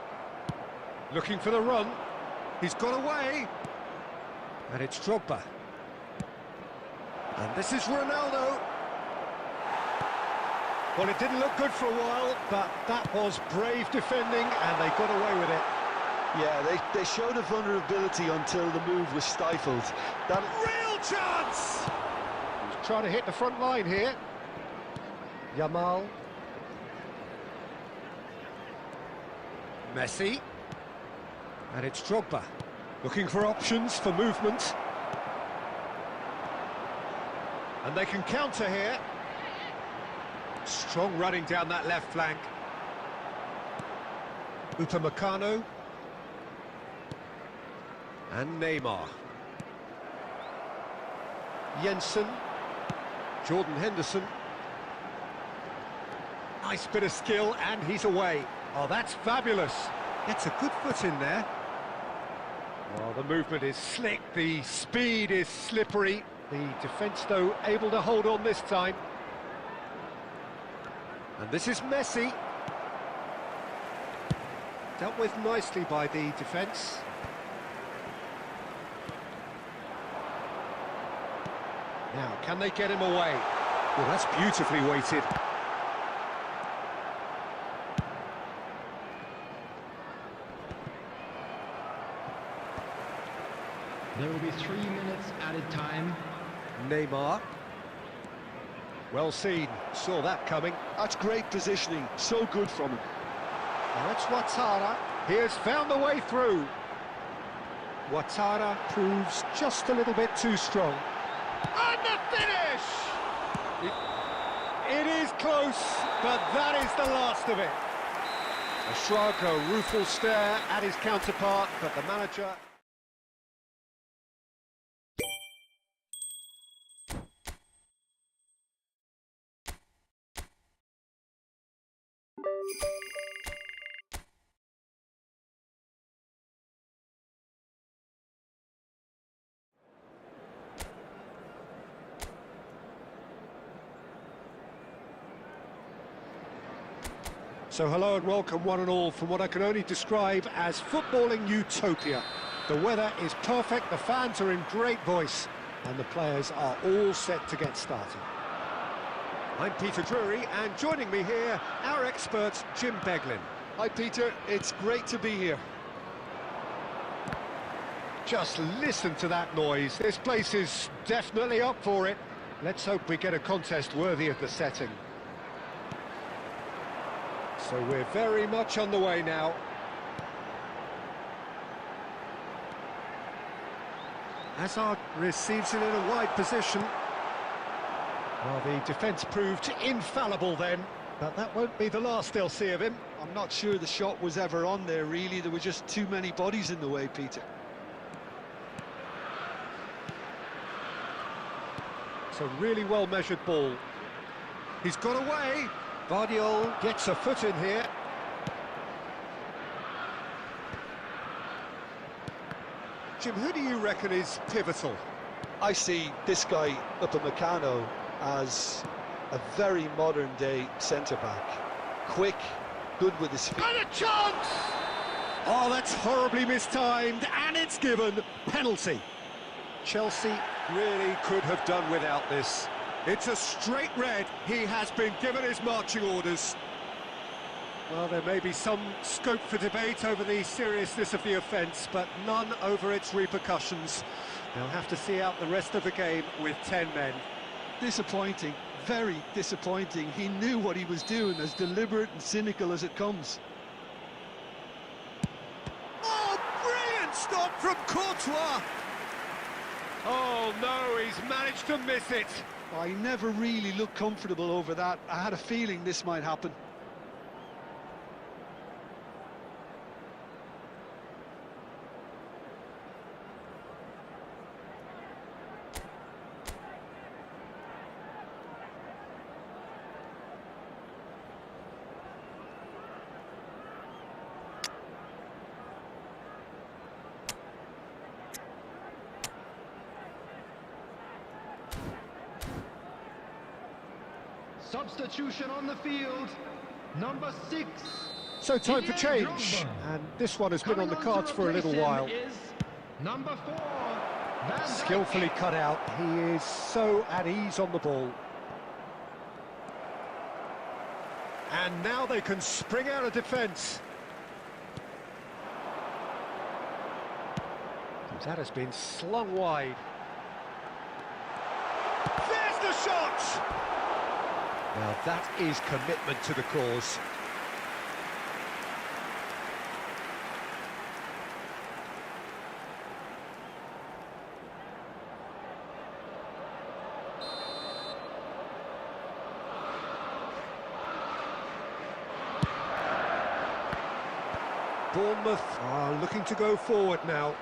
Looking for the run. He's got away. And it's Drogba. And this is Ronaldo. Well, it didn't look good for a while, but that was brave defending, and they got away with it. Yeah, they showed a vulnerability until the move was stifled. That real chance! He's trying to hit the front line here. Yamal. Messi. And it's Drogba. Looking for options for movement. And they can counter here. Strong running down that left flank. Upamecano. And Neymar. Jensen. Jordan Henderson. Nice bit of skill, and he's away. Oh, that's fabulous. Gets a good foot in there. Oh, the movement is slick, the speed is slippery. The defence, though, able to hold on this time. And this is Messi. Dealt with nicely by the defence. Now, can they get him away? Well, that's beautifully weighted. There will be 3 minutes added time. Neymar. Well seen, saw that coming. That's great positioning, so good from him. Now it's Ouattara. He has found the way through. Ouattara proves just a little bit too strong. And the finish! It is close, but that is the last of it. A shrug, a rueful stare at his counterpart, but the manager... So hello and welcome one and all from what I can only describe as footballing utopia. The weather is perfect, the fans are in great voice, and the players are all set to get started. I'm Peter Drury, and joining me here, our expert, Jim Beglin. Hi Peter, it's great to be here. Just listen to that noise. This place is definitely up for it. Let's hope we get a contest worthy of the setting. So we're very much on the way now. Hazard receives it in a wide position. Well, the defence proved infallible then, but that won't be the last they'll see of him. I'm not sure the shot was ever on there, really. There were just too many bodies in the way, Peter. It's a really well-measured ball. He's got away. Vardiol gets a foot in here. Jim, who do you reckon is pivotal? I see this guy, Upamecano, as a very modern-day centre-back. Quick, good with his feet. And a chance! Oh, that's horribly mistimed, and it's given. Penalty. Chelsea really could have done without this. It's a straight red. He has been given his marching orders. Well, there may be some scope for debate over the seriousness of the offence, but none over its repercussions. They'll have to see out the rest of the game with 10 men. Disappointing, very disappointing. He knew what he was doing, as deliberate and cynical as it comes. Oh, brilliant stop from Courtois! Oh no, he's managed to miss it. I never really looked comfortable over that. I had a feeling this might happen. Substitution on the field, number 6. So time for change, and this one has been on the cards for a little while. Number 4, Van Dijk. Skillfully cut out, he is so at ease on the ball. And now they can spring out of defence. That has been slung wide. There's the shot! Now that is commitment to the cause. Bournemouth are looking to go forward now.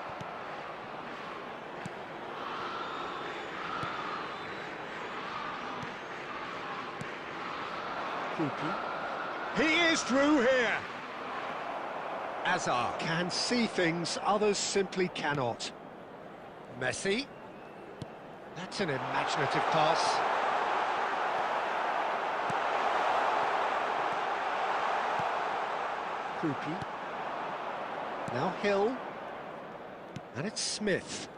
He is through here. Hazard can see things others simply cannot. Messi. That's an imaginative pass. Krupi. Now Hill. And it's Smith.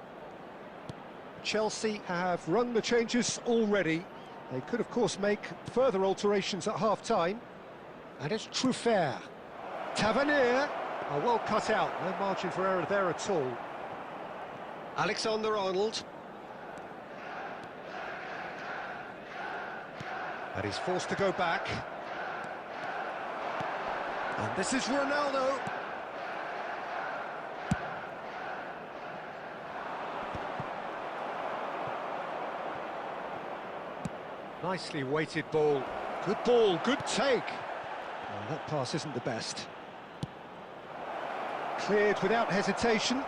Chelsea have rung the changes already. They could, of course, make further alterations at half-time. And it's Truffert. Tavernier. Oh, well cut out. No margin for error there at all. Alexander-Arnold. And he's forced to go back. And this is Ronaldo. Nicely weighted ball. Good good take. Oh, that pass isn't the best. Cleared without hesitation.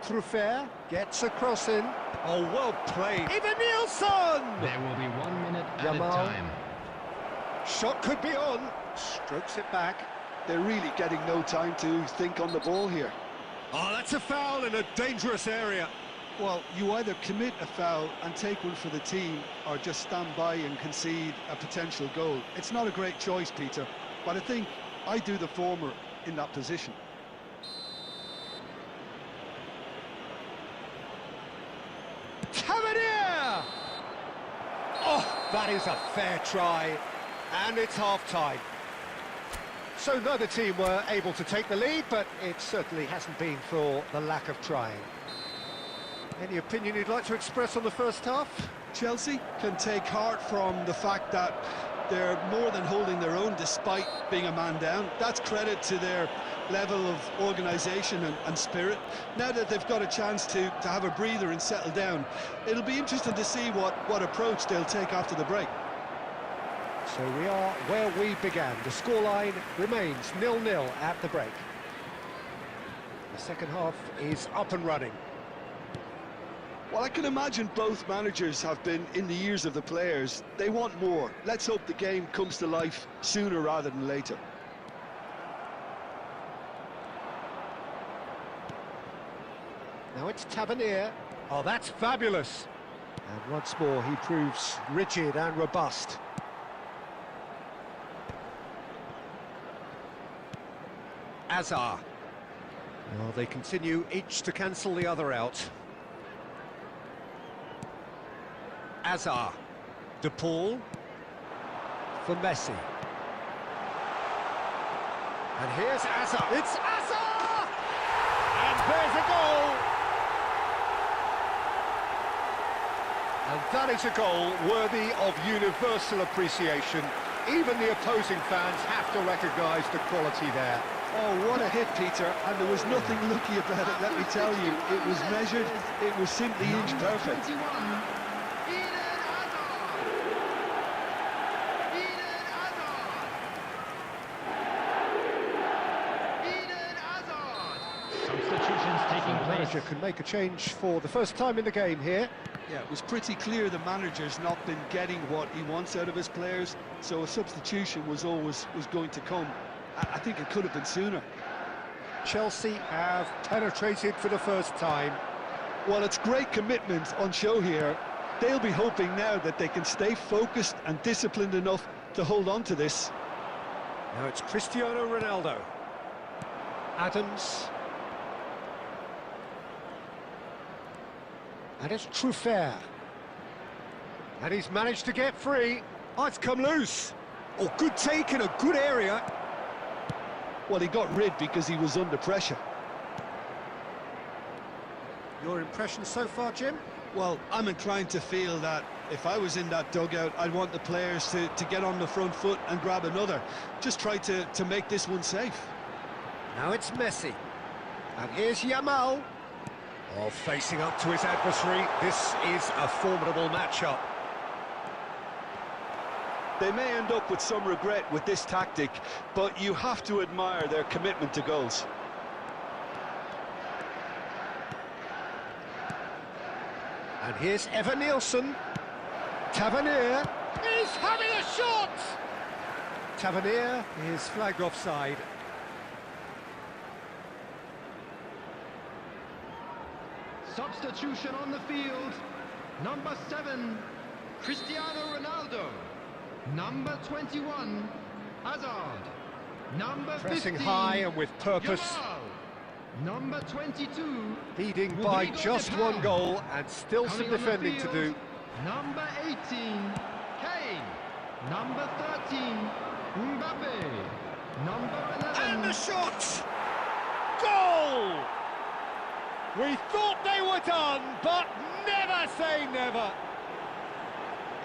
Truffert gets a cross in. Oh, well played. Even Nielsen! There will be 1 minute at Jamal. a time. Shot could be on. Strokes it back. They're really getting no time to think on the ball here. Oh, that's a foul in a dangerous area. Well, you either commit a foul and take one for the team, or just stand by and concede a potential goal. It's not a great choice, Peter, but I think I do the former in that position. Tavernier! Oh, that is a fair try, and it's half-time. So neither team were able to take the lead, but it certainly hasn't been for the lack of trying. Any opinion you'd like to express on the first half? Chelsea can take heart from the fact that they're more than holding their own despite being a man down. That's credit to their level of organisation and spirit. Now that they've got a chance to have a breather and settle down, it'll be interesting to see what approach they'll take after the break. So we are where we began. The scoreline remains 0-0 at the break. The second half is up and running. Well, I can imagine both managers have been in the ears of the players. They want more. Let's hope the game comes to life sooner rather than later. Now it's Tavernier. Oh, that's fabulous. And once more, he proves rigid and robust. Azar. Well, they continue each to cancel the other out. Azar. De Paul. For Messi. And here's Azar. It's Azar! And there's a goal! And that is a goal worthy of universal appreciation. Even the opposing fans have to recognise the quality there. Oh, what a hit, Peter, and there was nothing lucky about it, let me tell you. It was measured, it was simply inch perfect. Substitutions taking The place. manager can make a change for the first time in the game here. Yeah, it was pretty clear the manager's not been getting what he wants out of his players, so a substitution was going to come. I think it could have been sooner. Chelsea have penetrated for the first time. Well, it's great commitment on show here. They'll be hoping now that they can stay focused and disciplined enough to hold on to this. Now it's Cristiano Ronaldo. Adams. And it's Truffert. And he's managed to get free. Oh, it's come loose. Oh, good take in a good area. Well, he got rid because he was under pressure. Your impression so far, Jim? Well, I'm inclined to feel that if I was in that dugout, I'd want the players to get on the front foot and grab another. Just try to make this one safe. Now it's Messi. And here's Yamal. Oh, facing up to his adversary. This is a formidable matchup. They may end up with some regret with this tactic, but you have to admire their commitment to goals. And here's Evan Nielsen. Tavernier. He's having a shot! Tavernier is flagged offside. Substitution on the field. Number 7, Cristiano Ronaldo. Number 21, Hazard. Number Pressing 15, high and with purpose. Yamal. Number 22, Leading by Rodrigo just de Paul. one goal and still some Coming on the defending to field, do. Number 18, Kane. Number 13, Mbappe. Number 11. And the shot! Goal! We thought they were done, but never say never.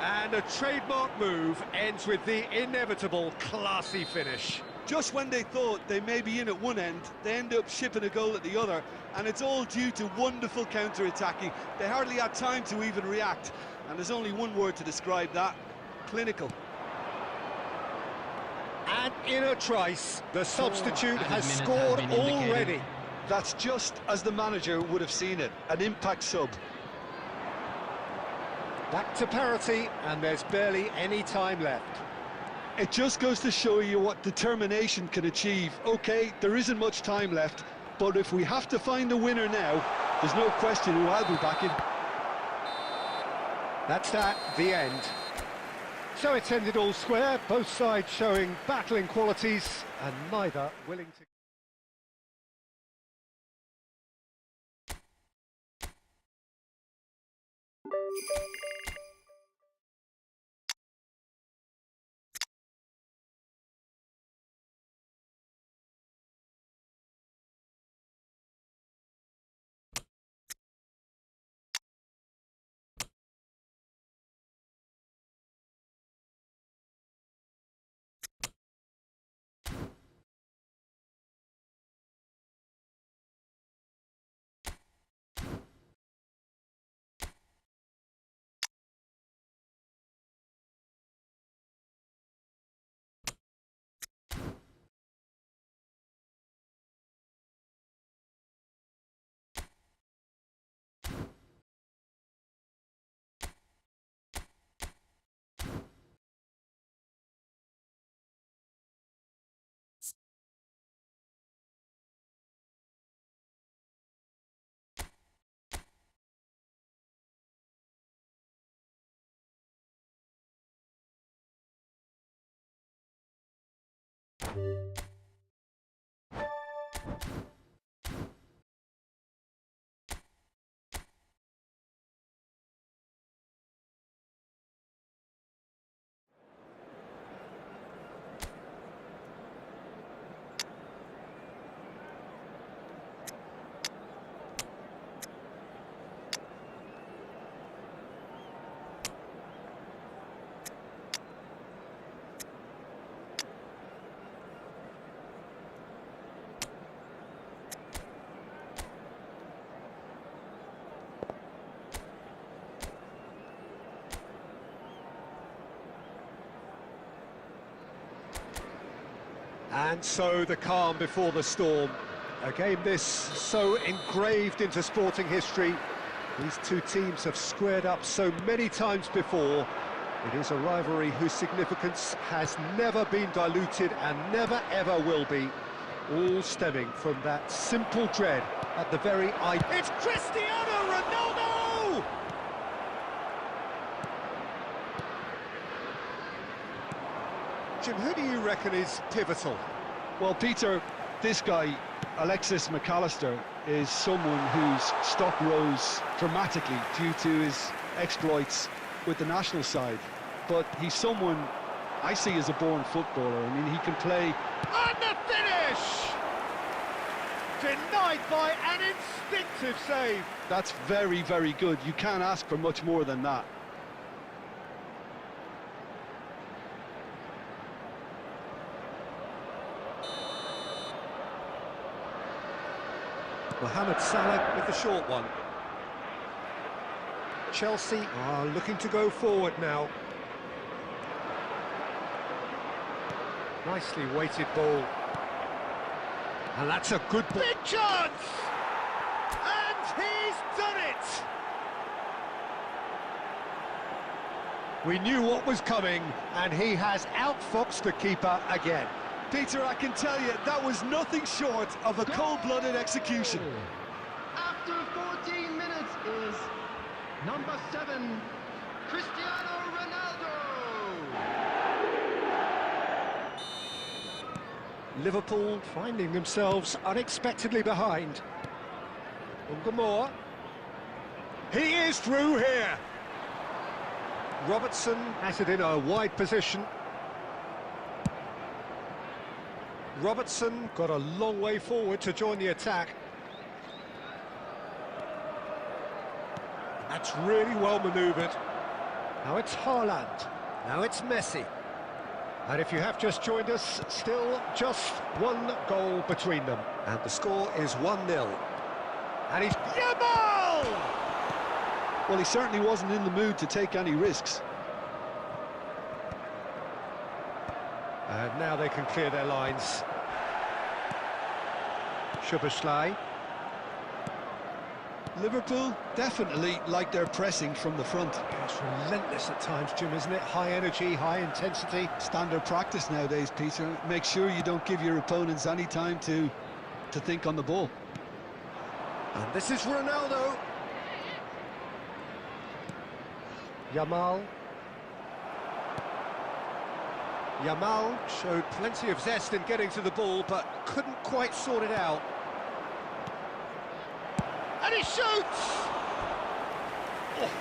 And a trademark move ends with the inevitable classy finish. Just when they thought they may be in at one end, they end up shipping a goal at the other, and it's all due to wonderful counter-attacking. They hardly had time to even react, and there's only one word to describe that: clinical. And in a trice, the substitute added has minutes scored have been indicated. already. That's just as the manager would have seen it, an impact sub. Back to parity, and there's barely any time left. It just goes to show you what determination can achieve. Okay, there isn't much time left, but if we have to find a winner now, there's no question who I'll be backing. That's that, the end. So it's ended all square, both sides showing battling qualities, and neither willing to... And so the calm before the storm. A game this so engraved into sporting history. These two teams have squared up so many times before. It is a rivalry whose significance has never been diluted and never ever will be. All stemming from that simple dread at the very eye. It's Cristiano Ronaldo! Jim, who do you reckon is pivotal? Well, Peter, this guy, Alexis McAllister, is someone whose stock rose dramatically due to his exploits with the national side. But he's someone I see as a born footballer. I mean, he can play... And the finish! Denied by an instinctive save. That's very, very good. You can't ask for much more than that. Mohamed Salah with the short one. Chelsea are looking to go forward now. Nicely weighted ball. And that's a good ball. Big chance! And he's done it! We knew what was coming, and he has outfoxed the keeper again. Peter, I can tell you, that was nothing short of a cold-blooded execution. After 14 minutes is number 7, Cristiano Ronaldo. Liverpool finding themselves unexpectedly behind. Ungamore. He is through here. Robertson has it in a wide position. Robertson got a long way forward to join the attack. That's really well manoeuvred. Now it's Haaland. Now it's Messi. And if you have just joined us, still just one goal between them. And the score is 1-0. And he's... Yamal! Well, he certainly wasn't in the mood to take any risks. And now they can clear their lines. Szoboszlai. Liverpool definitely like their pressing from the front. It's relentless at times, Jim, isn't it? High energy, high intensity. Standard practice nowadays, Peter. Make sure you don't give your opponents any time to think on the ball. And this is Ronaldo. Yamal. Yamal showed plenty of zest in getting to the ball, but couldn't quite sort it out. And he shoots! Oh,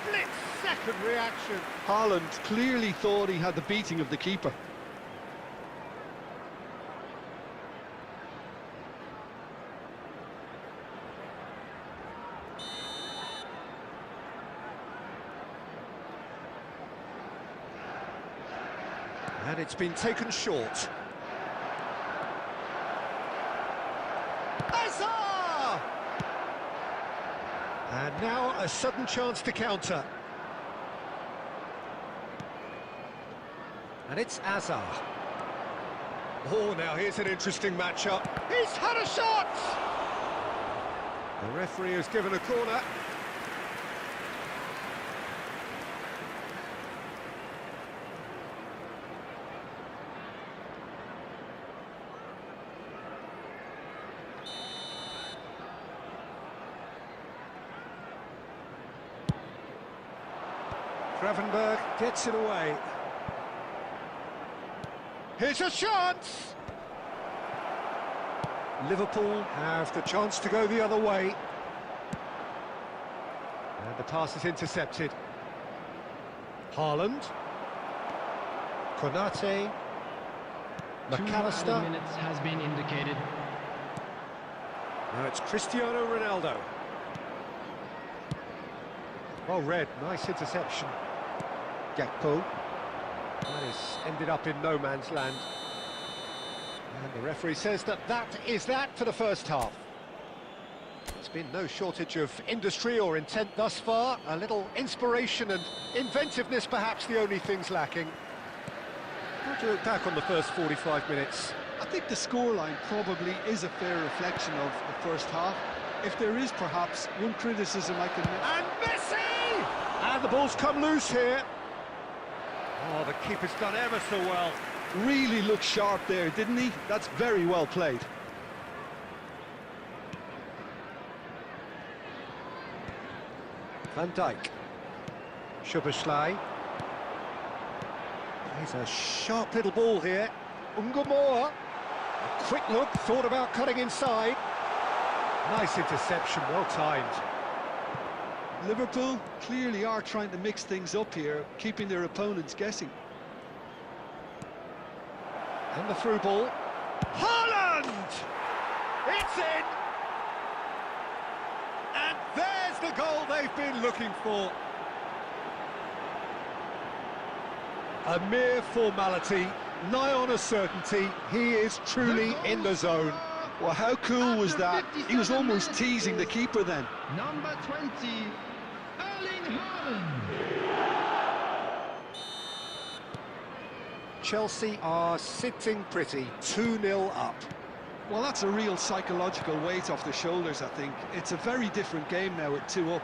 split-second reaction. Haaland clearly thought he had the beating of the keeper. And it's been taken short. Azar! And now a sudden chance to counter. And it's Azar. Oh, now here's an interesting matchup. He's had a shot! The referee has given a corner. Gravenberg gets it away. Here's a chance! Liverpool have the chance to go the other way. And the pass is intercepted. Haaland. Konate. 2 added McAllister. minutes has been indicated. Now it's Cristiano Ronaldo. Well read, nice interception. Gakpo. That is ended up in no man's land. And the referee says that is that for the first half. There's been no shortage of industry or intent thus far. A little inspiration and inventiveness perhaps the only things lacking. How do you look back on the first 45 minutes? I think the scoreline probably is a fair reflection of the first half. If there is perhaps one criticism I can make... And Messi! And the ball's come loose here. Oh, the keeper's done ever so well. Really looked sharp there, didn't he? That's very well played. Van Dijk. Szoboszlai. He's a sharp little ball here. Ungamoa. A quick look, thought about cutting inside. Nice interception, well timed. Liverpool clearly are trying to mix things up here, keeping their opponents guessing. And the through ball. Haaland! It's in! And there's the goal they've been looking for. A mere formality, nigh on a certainty. He is truly in the zone. Well, how cool was that? He was almost teasing the keeper then. Number 20, Erling Haaland. Chelsea are sitting pretty, 2-0 up. Well, that's a real psychological weight off the shoulders, I think. It's a very different game now at 2 up.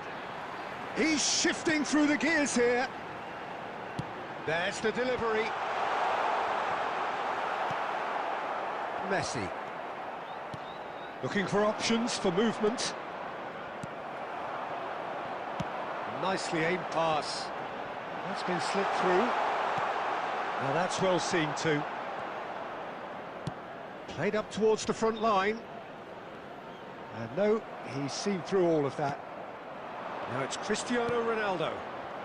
He's shifting through the gears here. There's the delivery. Messi. Looking for options for movement. Nicely aimed pass. That's been slipped through. Now that's well seen too. Played up towards the front line. And no, he's seen through all of that. Now it's Cristiano Ronaldo.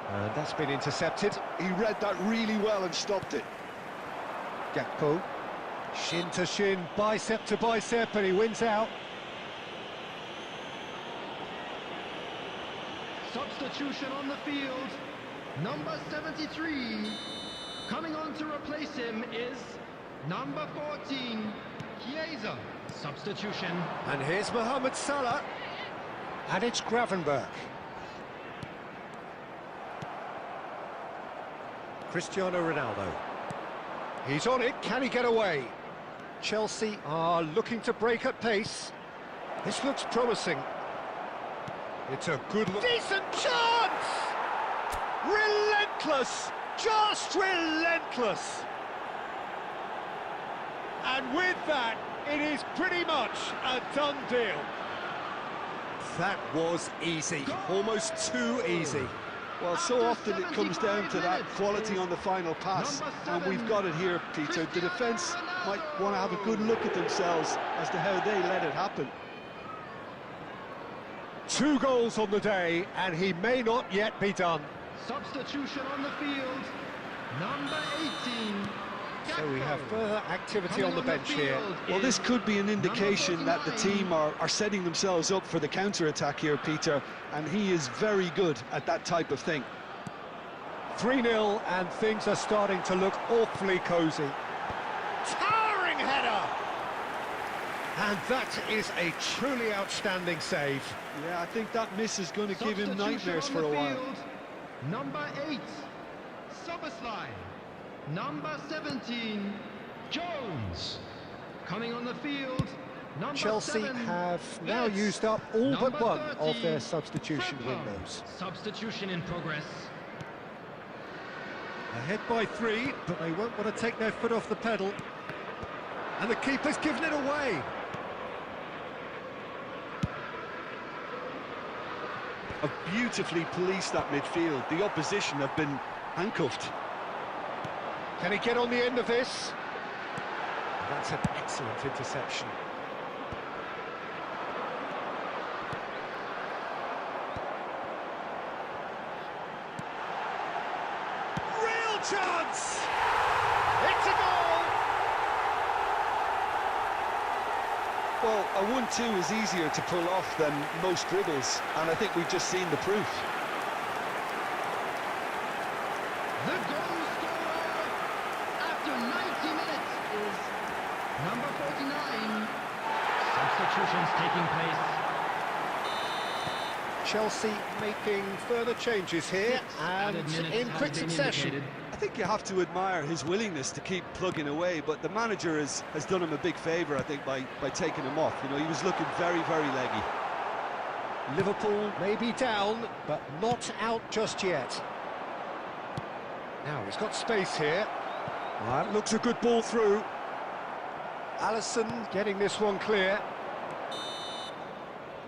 And that's been intercepted. He read that really well and stopped it. Gakpo. Shin to shin, bicep to bicep, and he wins out. Substitution on the field. Number 73. Coming on to replace him is number 14, Chiesa. Substitution. And here's Mohamed Salah. And it's Gravenberch. Cristiano Ronaldo. He's on it, can he get away? Chelsea are looking to break at pace. This looks promising. It's a good look. Decent chance! Relentless! Just relentless! And with that, it is pretty much a done deal. That was easy, almost too easy. Well, so often it comes down to that quality on the final pass, and we've got it here, Peter. The defence might want to have a good look at themselves as to how they let it happen. 2 goals on the day, and he may not yet be done. Substitution on the field. Number 18. So we have further activity on the bench here. Well, this could be an indication that the team are setting themselves up for the counter-attack here, Peter, and he is very good at that type of thing. 3-0, and things are starting to look awfully cosy. Towering header! And that is a truly outstanding save. Yeah, I think that miss is going to give him nightmares for a while. Number 8, Szoboszlai. Number 17, Jones. Coming on the field, number Chelsea 7, have now Betts. used up all but Number one 30, of their substitution Fifa. windows. Substitution in progress. Ahead by 3, but they won't want to take their foot off the pedal. And the keeper's given it away. Have beautifully policed that midfield. The opposition have been handcuffed. Can he get on the end of this? That's an excellent interception. chance! It's a goal! Well, a 1-2 is easier to pull off than most dribbles, and I think we've just seen the proof. The goal scorer after 90 minutes is number 49. Substitutions taking place. Chelsea making further changes here, and in quick succession. I think you have to admire his willingness to keep plugging away, but the manager has done him a big favour, I think, by taking him off. You know, he was looking very, very leggy. Liverpool may be down, but not out just yet. Now, he's got space here. That looks a good ball through. Alisson getting this one clear.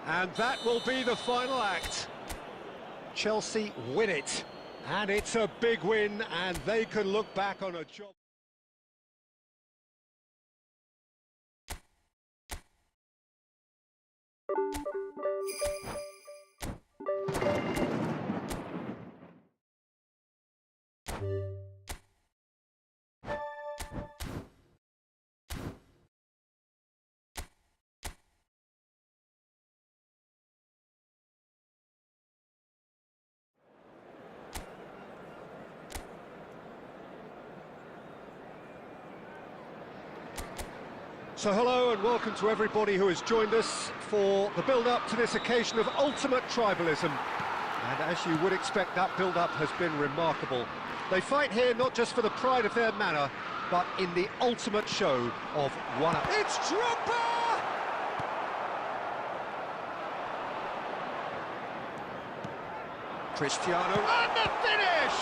And that will be the final act. Chelsea win it. And it's a big win, and they can look back on a job. So hello and welcome to everybody who has joined us for the build-up to this occasion of ultimate tribalism. And as you would expect, that build-up has been remarkable. They fight here not just for the pride of their manor, but in the ultimate show of one-up. It's Drogba! Cristiano, and the finish!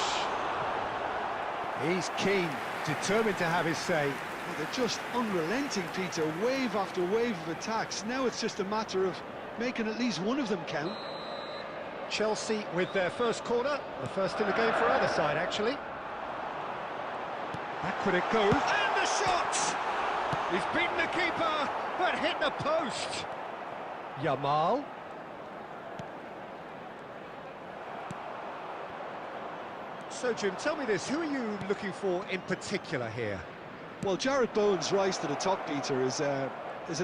He's keen, determined to have his say. Well, they're just unrelenting, Peter, wave after wave of attacks. Now it's just a matter of making at least one of them count. Chelsea with their first corner, the first in the game for either side, actually. Backward it goes, and the shot! He's beaten the keeper, but hit the post. Yamal. So, Jim, tell me this, who are you looking for in particular here? Well, Jarrett Bowen's rise to the top, Peter, is a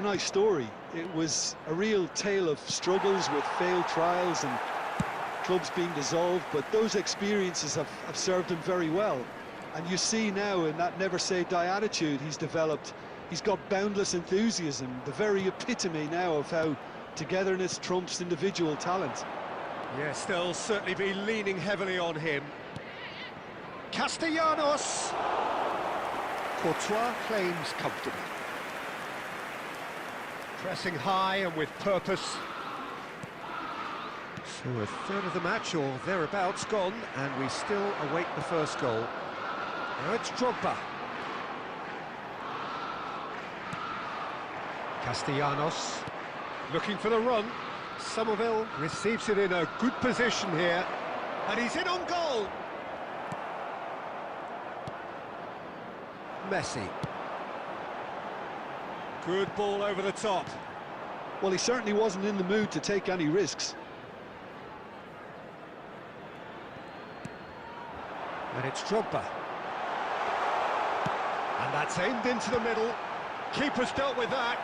nice story. It was a real tale of struggles with failed trials and clubs being dissolved, but those experiences have served him very well. And you see now in that never-say-die attitude he's developed, he's got boundless enthusiasm, the very epitome now of how togetherness trumps individual talent. Yes, they'll certainly be leaning heavily on him. Castellanos! Courtois claims comfortably. Pressing high and with purpose. So a third of the match or thereabouts gone, and we still await the first goal. Now it's Drogba. Castellanos looking for the run. Somerville receives it in a good position here, and he's in on goal. Messi. Good ball over the top. Well, he certainly wasn't in the mood to take any risks. And it's Drogba. And that's aimed into the middle. Keeper's dealt with that.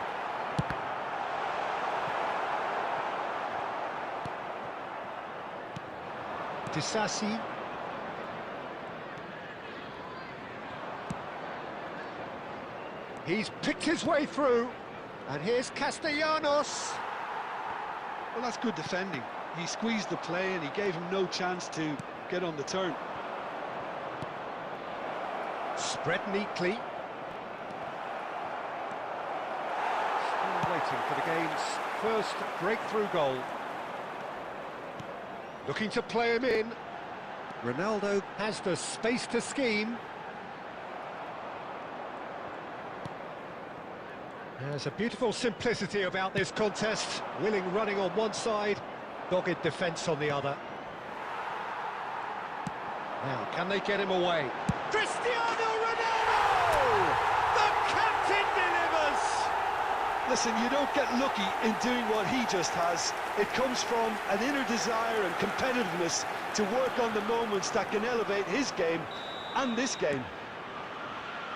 Disasi. He's picked his way through, and here's Castellanos. Well, that's good defending. He squeezed the play and he gave him no chance to get on the turn. Spread neatly. Still waiting for the game's first breakthrough goal. Looking to play him in. Ronaldo has the space to scheme. There's a beautiful simplicity about this contest. Willing running on one side, dogged defence on the other. Now, can they get him away? Cristiano Ronaldo! The captain delivers! Listen, you don't get lucky in doing what he just has. It comes from an inner desire and competitiveness to work on the moments that can elevate his game, and this game.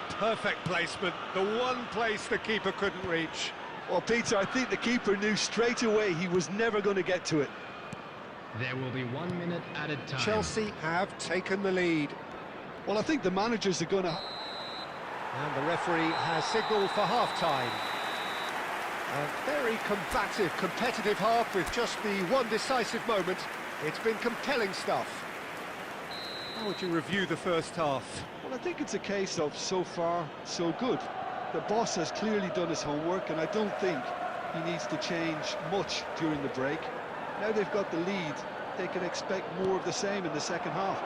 Perfect placement, the one place the keeper couldn't reach. Well, Peter, I think the keeper knew straight away he was never going to get to it. There will be 1 minute added time. Chelsea have taken the lead. Well, I think the managers are going to... And the referee has signalled for half-time. A very combative, competitive half with just the one decisive moment. It's been compelling stuff. How would you review the first half? Well, I think it's a case of so far, so good. The boss has clearly done his homework, and I don't think he needs to change much during the break. Now they've got the lead, they can expect more of the same in the second half.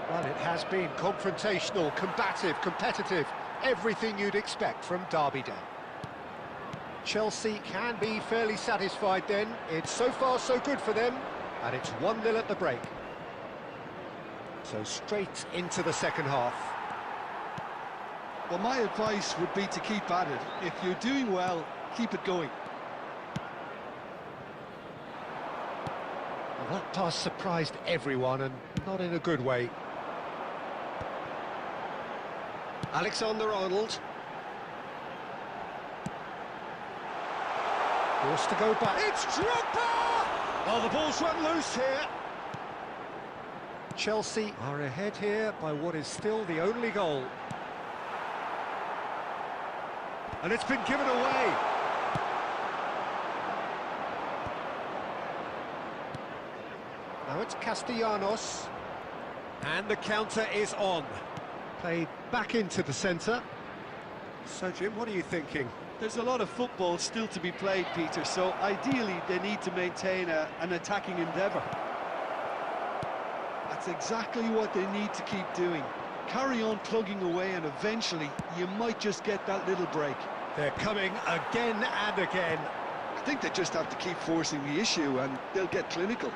Well, it has been confrontational, combative, competitive, everything you'd expect from Derby Day. Chelsea can be fairly satisfied then. It's so far so good for them, and it's 1-0 at the break. So straight into the second half. Well, my advice would be to keep at it. If you're doing well, keep it going. Well, that pass surprised everyone, and not in a good way. Alexander-Arnold. Forced to go back. It's Drogba! Oh, the ball's run loose here. Chelsea are ahead here by what is still the only goal. And it's been given away. Now it's Castellanos. And the counter is on. Played back into the centre. So, Jim, what are you thinking? There's a lot of football still to be played, Peter, so ideally they need to maintain an attacking endeavour. That's exactly what they need to keep doing. Carry on plugging away, and eventually you might just get that little break. They're coming again and again. I think they just have to keep forcing the issue, and they'll get clinical.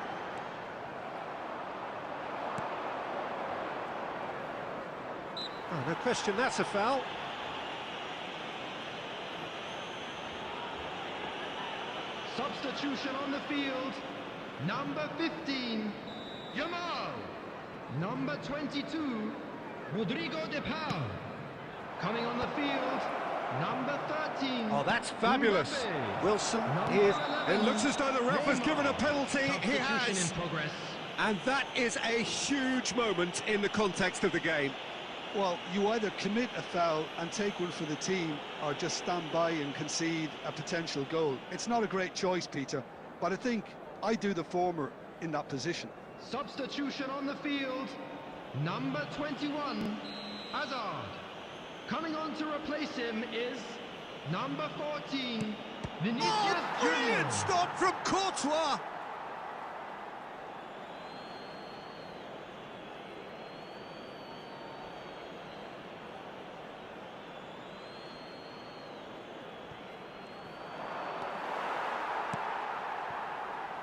Oh, no question, that's a foul. Substitution on the field. Number 15, Yamal. Number 22, Rodrigo de Paul. Coming on the field, number 13. Oh, that's fabulous. Mbappe. Wilson Number is... 11, It looks as though the ref has given a penalty. He Substitution has. in progress. And that is a huge moment in the context of the game. Well, you either commit a foul and take one for the team, or just stand by and concede a potential goal. It's not a great choice, Peter, but I think I do the former in that position. Substitution on the field. Number 21, Hazard. Coming on to replace him is number 14, Vinicius Oh, brilliant Junior. stop from Courtois!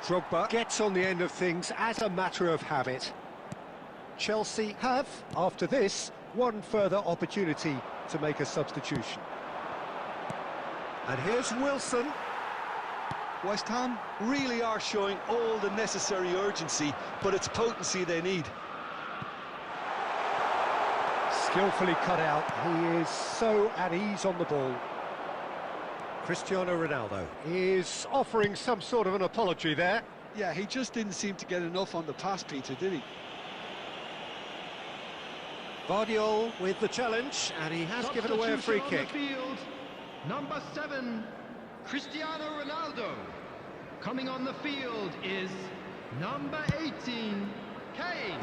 Drogba gets on the end of things as a matter of habit. Chelsea have, after this, one further opportunity to make a substitution. And here's Wilson. West Ham really are showing all the necessary urgency, but it's potency they need. Skillfully cut out. He is so at ease on the ball. Cristiano Ronaldo is offering some sort of an apology there. Yeah, he just didn't seem to get enough on the pass, Peter, did he? Guardiola with the challenge, and he has given away a free kick. On the field, number 7, Cristiano Ronaldo. Coming on the field is number 18, Kane.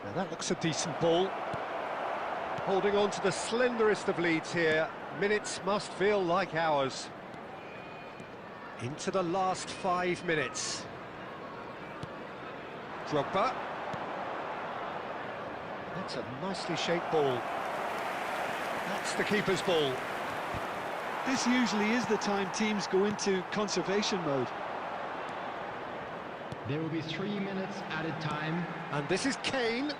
Now that looks a decent ball. Holding on to the slenderest of leads here. Minutes must feel like hours. Into the last 5 minutes. Drogba. That's a nicely shaped ball. That's the keeper's ball. This usually is the time teams go into conservation mode. There will be 3 minutes added time. And this is Kane.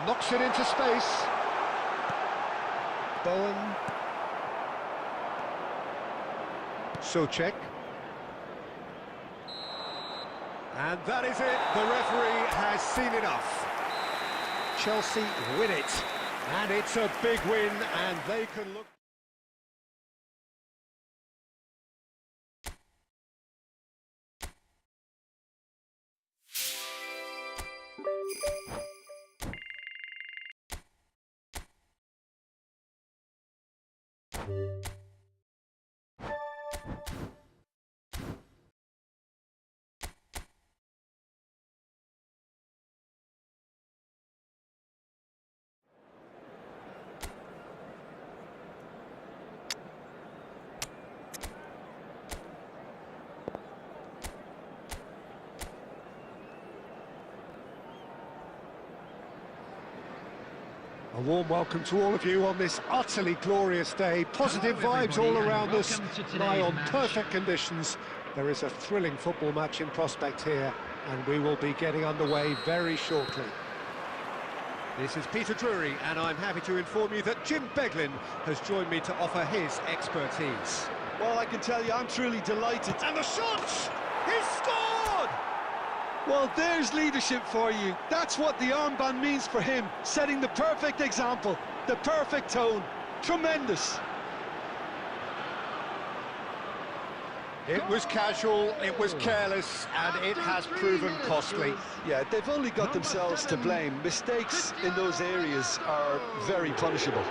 Knocks it into space. Bowen. Souček. And that is it. The referee has seen enough. Chelsea win it. And it's a big win, and they can look... A warm welcome to all of you on this utterly glorious day. Positive vibes all around us, lie on perfect conditions. There is a thrilling football match in prospect here, and we will be getting underway very shortly. This is Peter Drury, and I'm happy to inform you that Jim Beglin has joined me to offer his expertise. Well, I can tell you, I'm truly delighted. And the shot! He's scored! Well, there's leadership for you. That's what the armband means for him, setting the perfect example, the perfect tone. Tremendous. It was casual, it was careless, and it has proven costly. Yeah, they've only got themselves to blame. Mistakes in those areas are very punishable.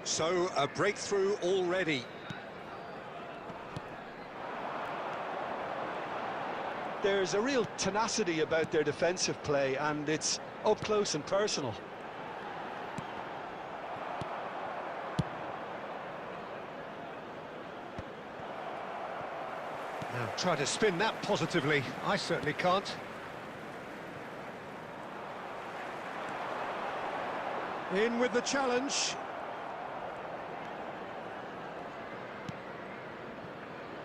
So, a breakthrough already. There's a real tenacity about their defensive play, and it's up close and personal. Now, try to spin that positively. I certainly can't. In with the challenge.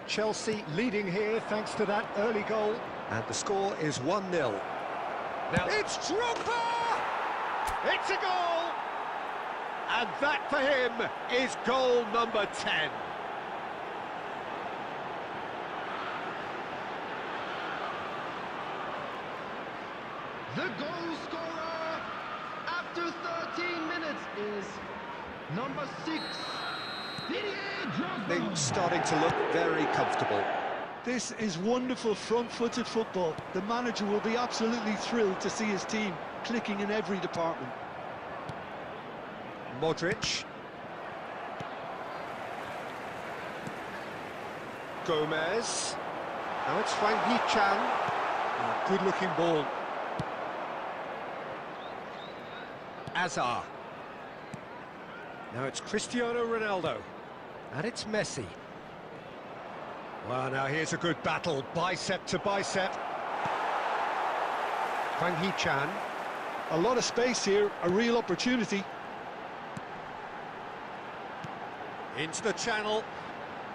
Chelsea leading here thanks to that early goal. And the score is 1-0. Now it's Drogba! It's a goal! And that for him is goal number 10. The goal scorer after 13 minutes is number 6. Things starting to look very comfortable. This is wonderful front-footed football. The manager will be absolutely thrilled to see his team clicking in every department. Modric. Gomez. Now it's Wang Hee-chan. Good-looking ball. Azar. Now it's Cristiano Ronaldo. And it's Messi. Well, now here's a good battle, bicep to bicep. Wang Hee-chan. A lot of space here, a real opportunity. Into the channel.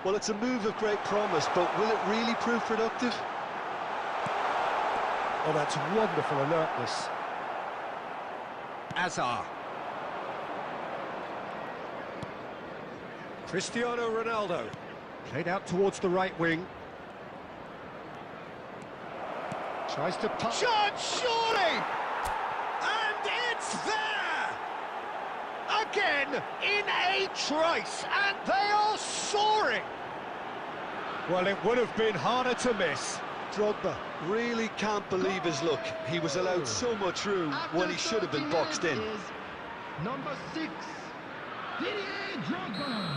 Well, it's a move of great promise, but will it really prove productive? Oh, that's wonderful alertness. Azar. Cristiano Ronaldo. Played out towards the right wing. Tries to punch. Shot, surely! And it's there! Again, in a trice, and they are soaring! Well, it would have been harder to miss. Drogba really can't believe his luck. He was allowed so much room when he should have been boxed in. Number 6, Didier Drogba.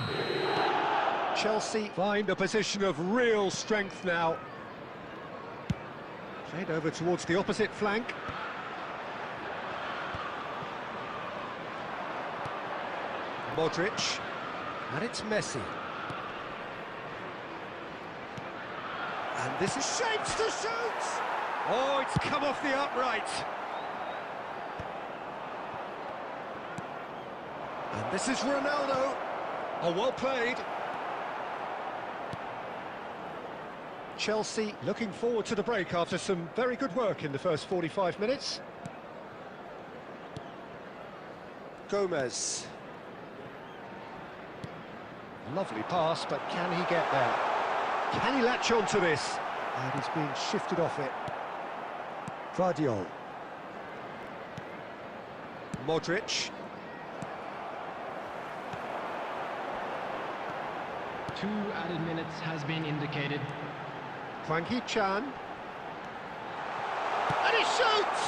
Chelsea find a position of real strength now. Played over towards the opposite flank. Modric. And it's Messi. And this is shapes to shoot! Oh, it's come off the upright. And this is Ronaldo. Oh, well played. Chelsea looking forward to the break after some very good work in the first 45 minutes. Gomez. Lovely pass, but can he get there? Can he latch on to this? And he's being shifted off it. Vardiol. Modric. 2 added minutes has been indicated. Frankie Chan. And he shoots!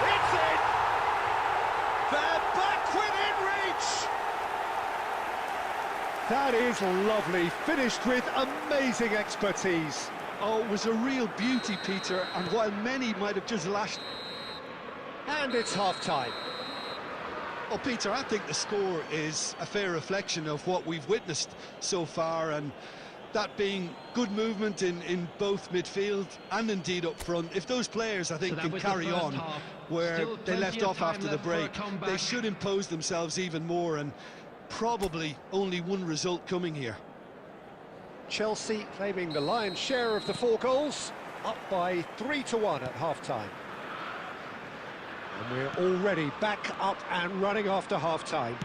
It's in! They're back within reach! That is lovely, finished with amazing expertise. Oh, it was a real beauty, Peter, and while many might have just lashed... And it's half-time. Well, Peter, I think the score is a fair reflection of what we've witnessed so far, and that being good movement in both midfield and indeed up front. If those players, I think, can carry on where they left off after the break, they should impose themselves even more, and probably only one result coming here. Chelsea claiming the lion's share of the 4 goals, up by 3-1 at half-time. And we're already back up and running after half-time.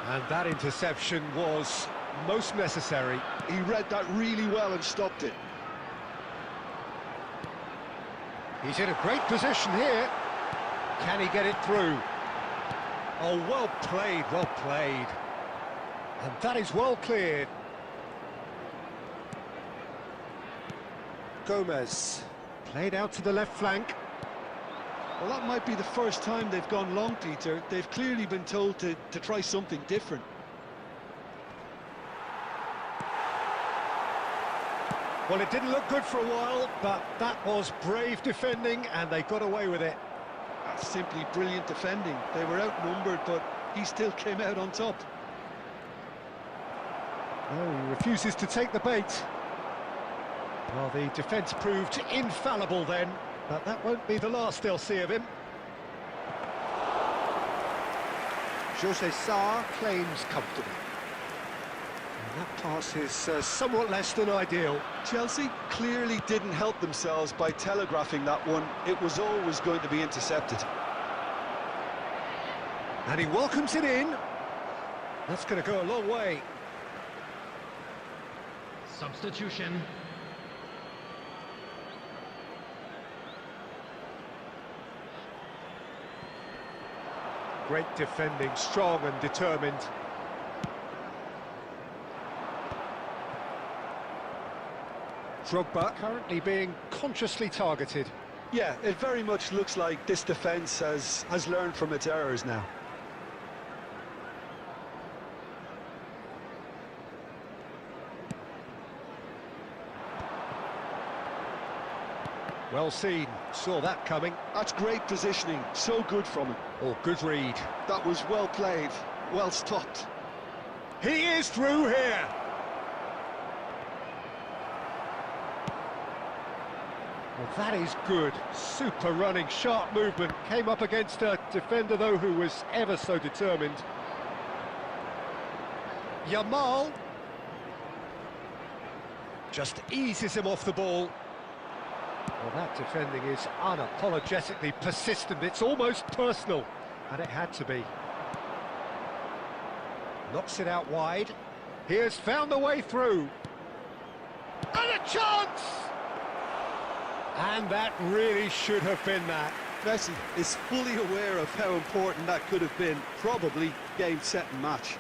And that interception was most necessary. He read that really well and stopped it. He's in a great position here. Can he get it through? Oh, well played, well played. And that is well cleared. Gomez. Played out to the left flank. Well, that might be the first time they've gone long, Peter. They've clearly been told to try something different. Well, it didn't look good for a while, but that was brave defending, and they got away with it. That's simply brilliant defending. They were outnumbered, but he still came out on top. No, he refuses to take the bait. Well, the defence proved infallible then, but that won't be the last they'll see of him. Jose Sarr claims comfortably. And that pass is somewhat less than ideal. Chelsea clearly didn't help themselves by telegraphing that one. It was always going to be intercepted. And he welcomes it in. That's going to go a long way. Substitution. Great defending, strong and determined. Drogba currently being consciously targeted. Yeah, it very much looks like this defence has learned from its errors now. Well seen, saw that coming. That's great positioning, so good from him. Oh, good read. That was well played, well stopped. He is through here. Well, that is good. Super running, sharp movement. Came up against a defender, though, who was ever so determined. Yamal just eases him off the ball. Well, that defending is unapologetically persistent. It's almost personal, and it had to be. Knocks it out wide. He has found a way through. And a chance! And that really should have been that. Messi is fully aware of how important that could have been. Probably game, set and match.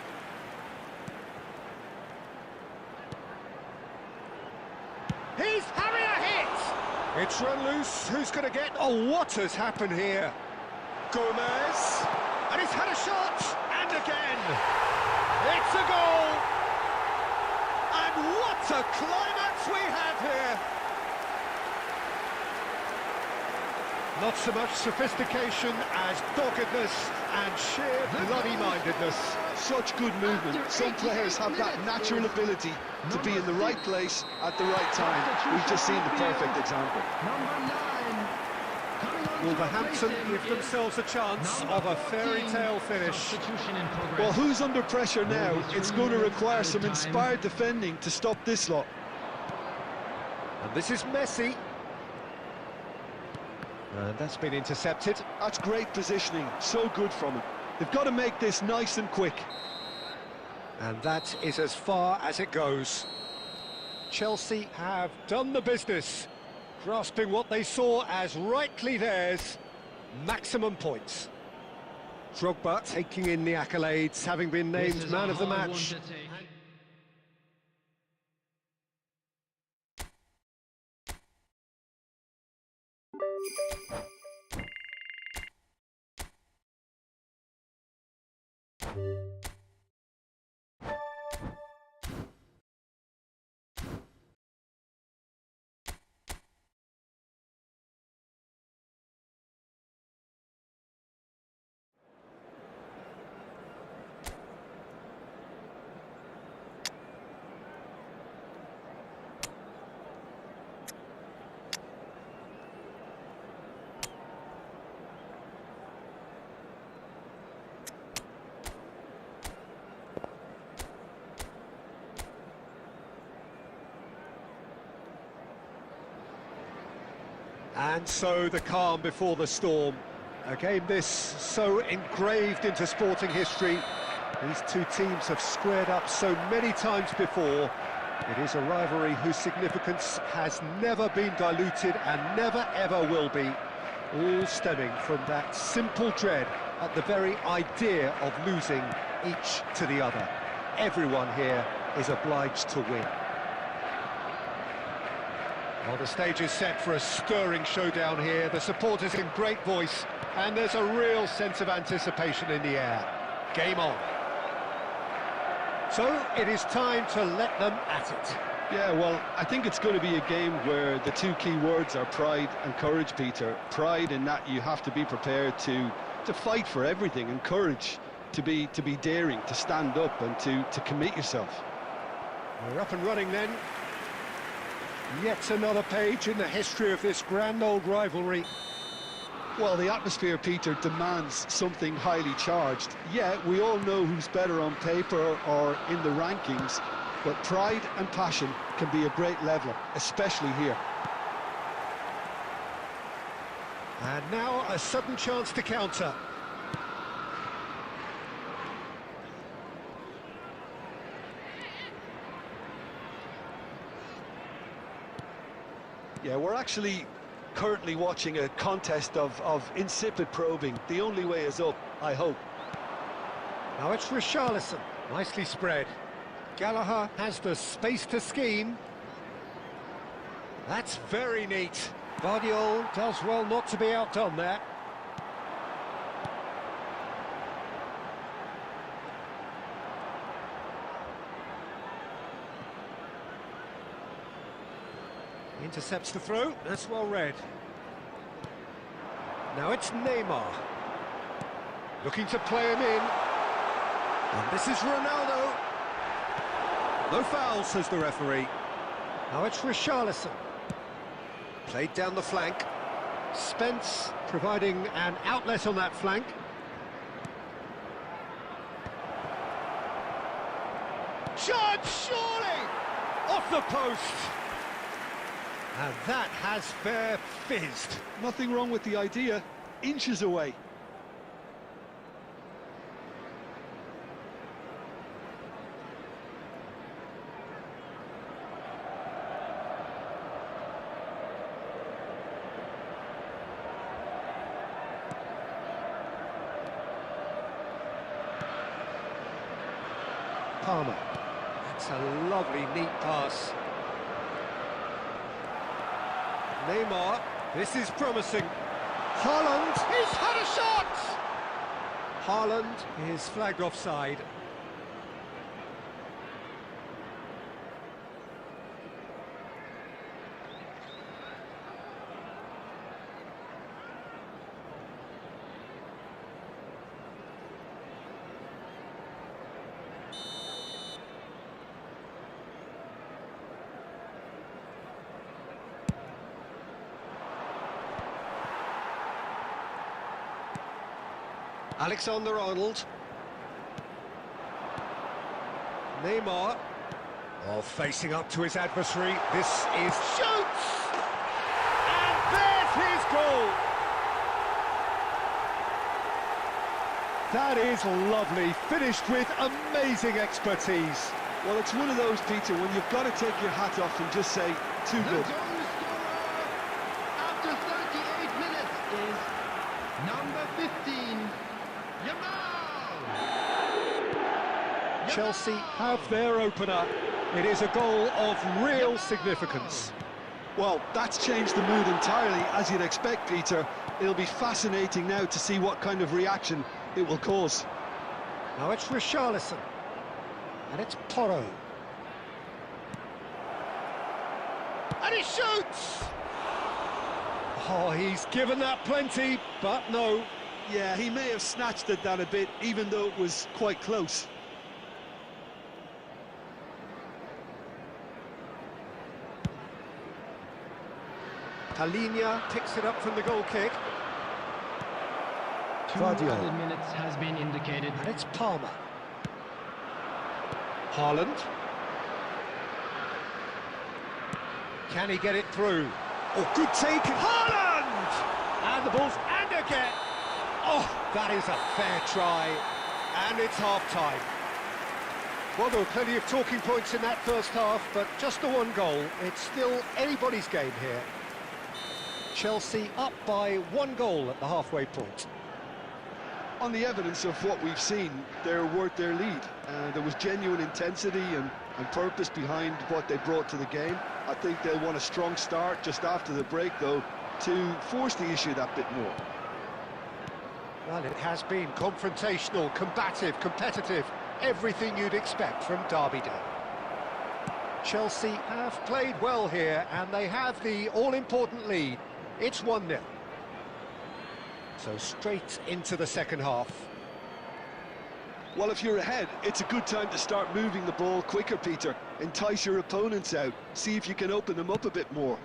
He's having a hit! It's run loose. Who's going to get... Oh, what has happened here? Gomez. And he's had a shot. And again. It's a goal. And what a climax we have here. Not so much sophistication as doggedness and sheer bloody-mindedness. Such good movement. Some players have that natural ability to be in the right place at the right time. We've just seen the perfect example. Number 9, coming on Wolverhampton give themselves a chance of a fairy tale finish. Well, who's under pressure now? It's going to require some inspired defending to stop this lot. And this is Messi. And that's been intercepted. That's great positioning, so good from him. They've got to make this nice and quick. And that is as far as it goes. Chelsea have done the business, grasping what they saw as rightly theirs, maximum points. Drogba taking in the accolades, having been named man of the match. And so the calm before the storm. A game this so engraved into sporting history. These two teams have squared up so many times before. It is a rivalry whose significance has never been diluted and never ever will be. All stemming from that simple dread at the very idea of losing each to the other. Everyone here is obliged to win. Well, the stage is set for a stirring showdown here. The supporters in great voice, and there's a real sense of anticipation in the air. Game on. So, it is time to let them at it. Yeah, well, I think it's going to be a game where the two key words are pride and courage, Peter. Pride in that you have to be prepared to fight for everything, and courage to be daring, to stand up and to commit yourself. We're up and running then. Yet another page in the history of this grand old rivalry. Well, the atmosphere, Peter, demands something highly charged. Yeah, we all know who's better on paper or in the rankings, but pride and passion can be a great leveler, especially here. And now a sudden chance to counter. Yeah, we're actually currently watching a contest of insipid probing. The only way is up, I hope. Now it's Richarlison, nicely spread. Gallagher has the space to scheme. That's very neat. Guardiola does well not to be outdone there. Intercepts the throw, that's well read. Now it's Neymar. Looking to play him in. And this is Ronaldo. No foul, says the referee. Now it's Richarlison. Played down the flank. Spence providing an outlet on that flank. Shot, surely! Off the post! And that has fair fizzed. Nothing wrong with the idea. Inches away. Palmer. That's a lovely, neat pass. Neymar, this is promising. Haaland, he's had a shot! Haaland is flagged offside. Alexander-Arnold. Neymar. Oh, facing up to his adversary. This is... shoots! And there's his goal! That is lovely, finished with amazing expertise. Well, it's one of those, Peter, when you've got to take your hat off and just say, too The good. goal scorer after 38 minutes is number 15, Yamal. Chelsea have their opener. It is a goal of real significance. Well, that's changed the mood entirely, as you'd expect, Peter. It'll be fascinating now to see what kind of reaction it will cause. Now it's Richarlison. And it's Porro. And he shoots! Oh, he's given that plenty, but no. Yeah, he may have snatched at that a bit, even though it was quite close. Talinia picks it up from the goal kick. 2 added minutes has been indicated. And it's Palmer. Haaland. Can he get it through? Oh, good take. Haaland! And the ball's... and again! Oh, that is a fair try. And it's half-time. Well, there were plenty of talking points in that first half, but just the one goal. It's still anybody's game here. Chelsea up by 1 goal at the halfway point. On the evidence of what we've seen, they're worth their lead. There was genuine intensity and purpose behind what they brought to the game. I think they'll want a strong start just after the break, though, to force the issue that bit more. Well, it has been confrontational, combative, competitive, everything you'd expect from Derby Day. Chelsea have played well here, and they have the all-important lead. It's 1-0. So straight into the second half. Well, if you're ahead, it's a good time to start moving the ball quicker, Peter. Entice your opponents out. See if you can open them up a bit more.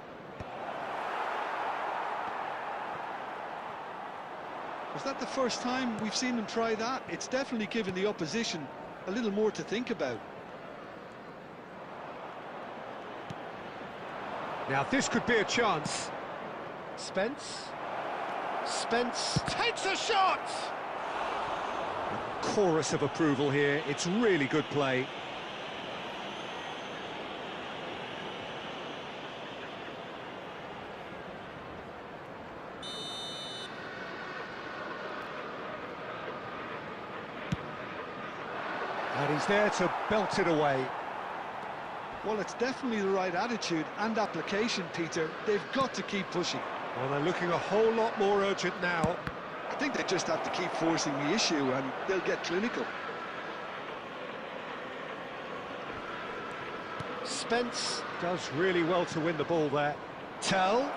Was that the first time we've seen them try that? It's definitely given the opposition a little more to think about. Now, this could be a chance. Spence takes a shot! A chorus of approval here. It's really good play. And he's there to belt it away. Well, it's definitely the right attitude and application, Peter. They've got to keep pushing. Well, they're looking a whole lot more urgent now. I think they just have to keep forcing the issue and they'll get clinical. Spence does really well to win the ball there. Tell.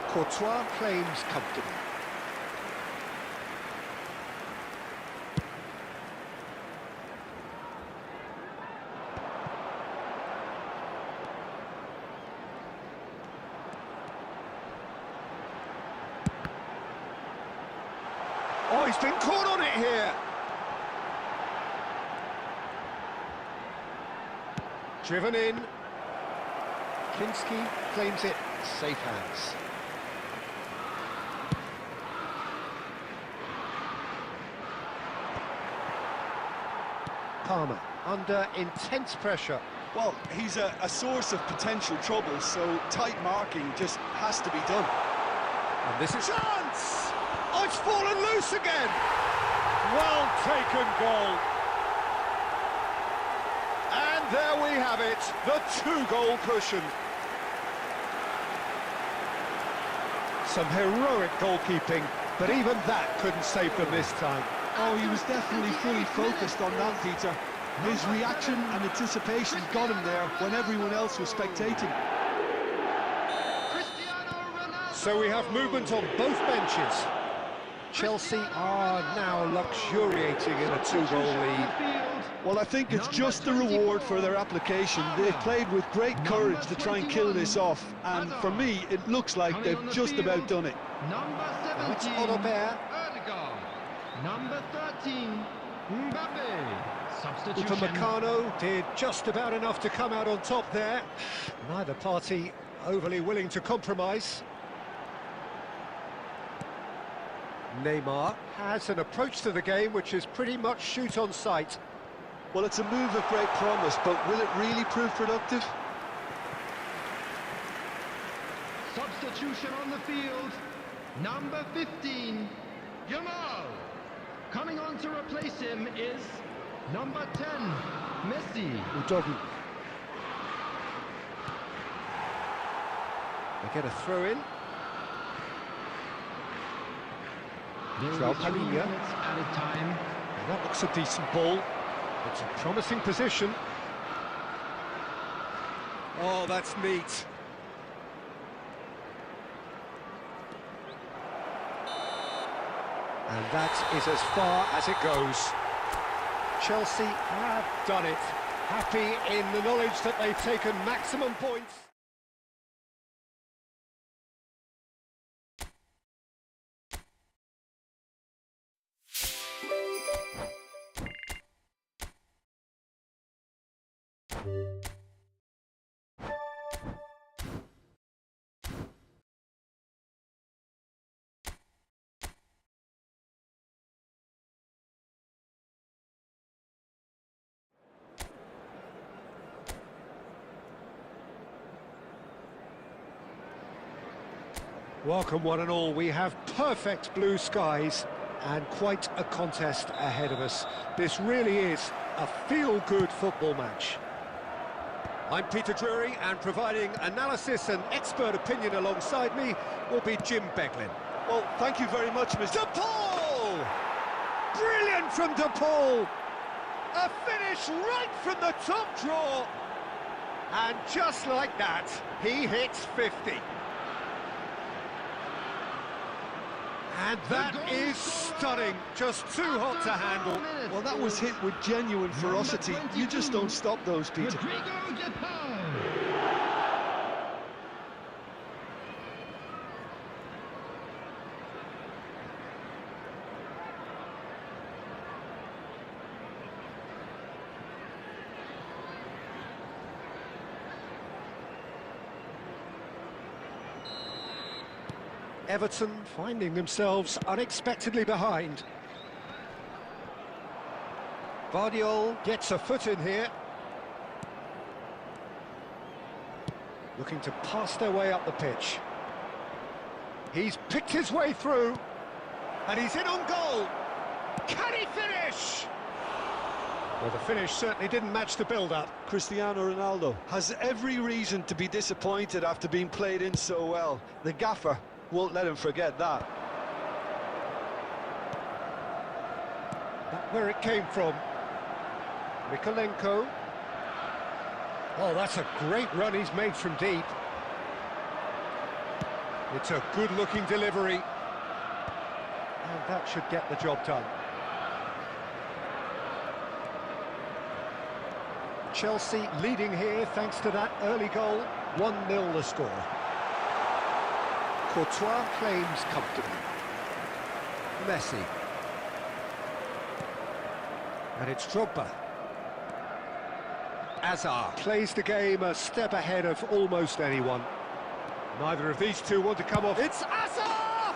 Courtois claims comfortably. Oh, he's been caught on it here. Driven in. Kinski claims it. Safe hands. Palmer under intense pressure. Well, he's a source of potential trouble, so tight marking just has to be done. And this is chance! Oh, it's fallen loose again! Well taken goal. And there we have it, the 2-goal cushion. Some heroic goalkeeping, but even that couldn't save them this time. Oh, he was definitely fully focused on that, Peter. His reaction and anticipation got him there when everyone else was spectating. So we have movement on both benches. Chelsea are now luxuriating in a 2-goal lead. Well, I think it's just the reward for their application. They've played with great courage to try and kill this off, and for me, it looks like they've just about done it. Number 17, It's Odobert. Number 13, Mbappe. Substitution. Upamecano did just about enough to come out on top there. Neither party overly willing to compromise. Neymar has an approach to the game which is pretty much shoot on sight. Well, it's a move of great promise, but will it really prove productive? Substitution on the field. Number 15, Yamal. Coming on to replace him is number 10, Messi. Udogu. They get a throw in. There Joao is 3 Palhinha. minutes added time. And that looks a decent ball. It's a promising position. Oh, that's neat. And that is as far as it goes. Chelsea have done it. Happy in the knowledge that they've taken maximum points. Welcome one and all, we have perfect blue skies and quite a contest ahead of us. This really is a feel-good football match. I'm Peter Drury, and providing analysis and expert opinion alongside me will be Jim Beglin. Well, thank you very much, Mr. De Paul! Brilliant from De Paul! A finish right from the top draw! And just like that, he hits 50. And that is stunning, just too hot to handle. Well, that was hit with genuine ferocity. You just don't stop those, Peter. Rodrigo De Paul. Everton finding themselves unexpectedly behind. Vardiol gets a foot in here. Looking to pass their way up the pitch. He's picked his way through, and he's in on goal. Can he finish? Well, the finish certainly didn't match the build-up. Cristiano Ronaldo has every reason to be disappointed after being played in so well. The gaffer won't let him forget that. That's where it came from. Mykolenko. Oh, that's a great run he's made from deep. It's a good-looking delivery. And that should get the job done. Chelsea leading here thanks to that early goal. 1-0 the score. Courtois claims comfortably. Messi. And it's Drogba. Hazard plays the game a step ahead of almost anyone. Neither of these two want to come off. It's Hazard!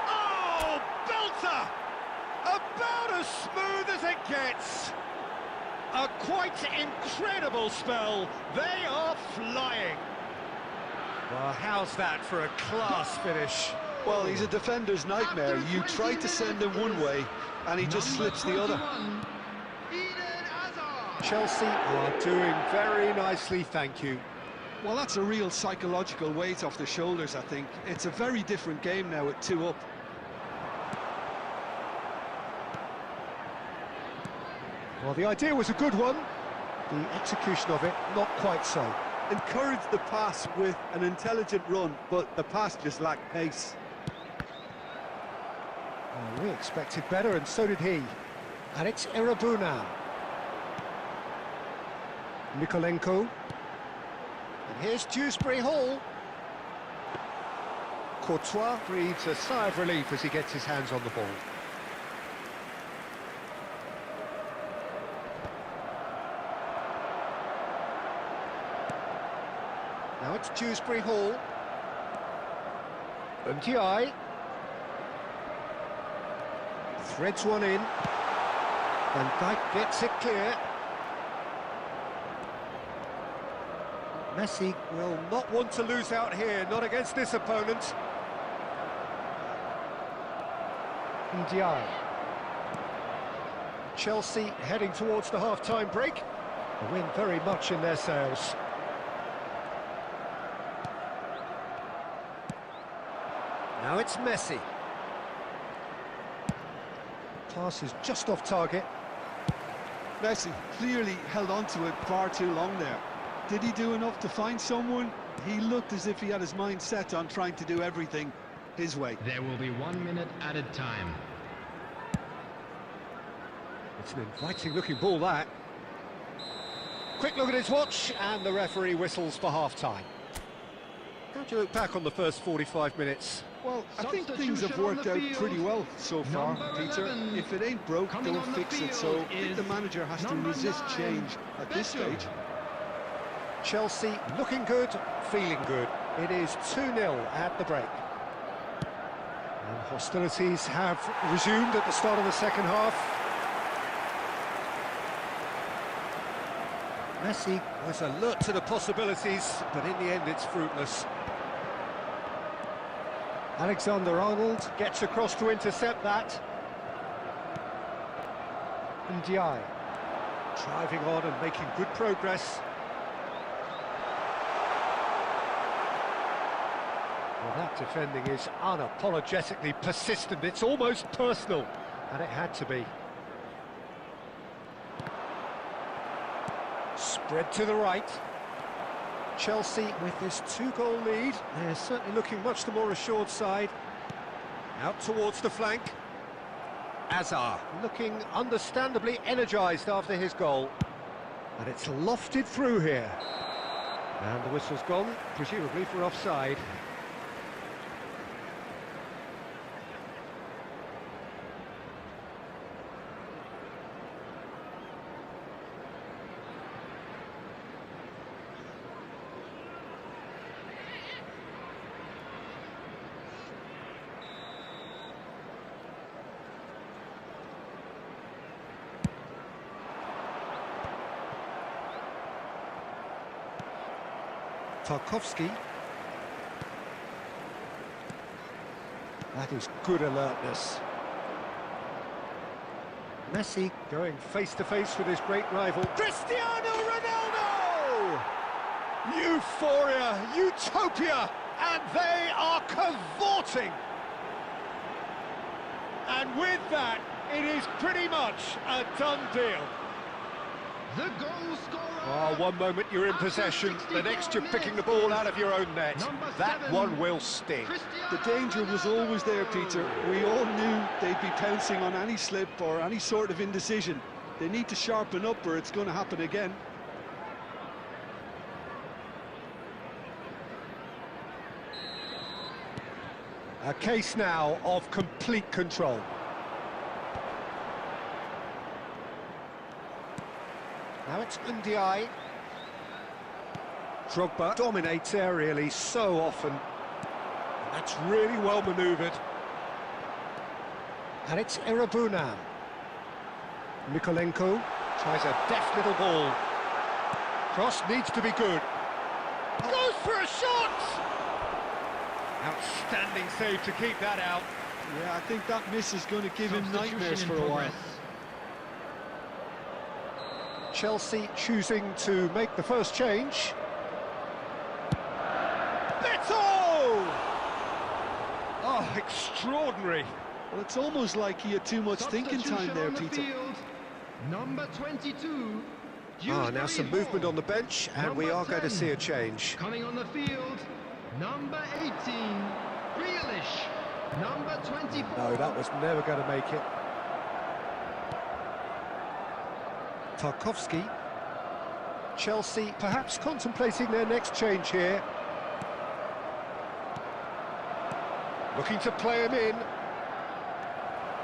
Oh, belter! About as smooth as it gets. A quite incredible spell. They are flying. Well, how's that for a class finish? Well, he's a defender's nightmare. You try to send him one way, and he just slips the other. Chelsea are doing very nicely, thank you. Well, that's a real psychological weight off the shoulders, I think. It's a very different game now at 2 up. Well, the idea was a good one. The execution of it, not quite so. Encouraged the pass with an intelligent run, but the pass just lacked pace. Oh, we expected better, and so did he. And it's Irabu now. Mykolenko. And here's Dewsbury Hall. Courtois breathes a sigh of relief as he gets his hands on the ball. Now it's Dewsbury Hall. Ndiaye. Threads one in. Van Dijk gets it clear. Messi will not want to lose out here, not against this opponent. Ndiaye. Chelsea heading towards the half-time break. A win very much in their sails. Now it's Messi. Pass is just off target. Messi clearly held on to it far too long there. Did he do enough to find someone? He looked as if he had his mind set on trying to do everything his way. There will be 1 minute added time. It's an inviting-looking ball, that. Quick look at his watch, and the referee whistles for half-time. How do you look back on the first 45 minutes? Well, I think things have worked out pretty well so far, Peter. If it ain't broke, don't fix it. So I think the manager has to resist change at this stage. Chelsea looking good, feeling good. It is 2-0 at the break. And hostilities have resumed at the start of the second half. Messi was alert to the possibilities, but in the end it's fruitless. Alexander-Arnold gets across to intercept that. Ndiaye driving on and making good progress. Well, that defending is unapologetically persistent. It's almost personal, and it had to be. Spread to the right. Chelsea with this 2-goal lead. They're certainly looking much the more assured side. Out towards the flank. Azar looking understandably energised after his goal. And it's lofted through here. And the whistle's gone, presumably for offside. Tarkowski. That is good alertness. Messi going face-to-face with his great rival, Cristiano Ronaldo! Euphoria, utopia, and they are cavorting. And with that, it is pretty much a done deal. The goal scorer. Oh, one moment you're in possession, the next you're picking the ball out of your own net. That one will sting. The danger was always there, Peter. We all knew they'd be pouncing on any slip or any sort of indecision. They need to sharpen up or it's going to happen again. A case now of complete control. Now it's Ndiaye. Drogba dominates aerially so often. That's really well manoeuvred. And it's Erabunam. Mikolenko tries a deft little ball. Cross needs to be good. Goes for a shot! Outstanding save to keep that out. Yeah, I think that miss is going to give him nightmares for a while. Chelsea choosing to make the first change. Beto! Oh, extraordinary. Well, it's almost like he had too much thinking time there, the Peter. field. Number 22. Now some movement on the bench, and we are going to see a change. Coming on the field, number 18, Grealish. Number 24. No, that was never going to make it. Tarkowski. Chelsea perhaps contemplating their next change here. Looking to play him in.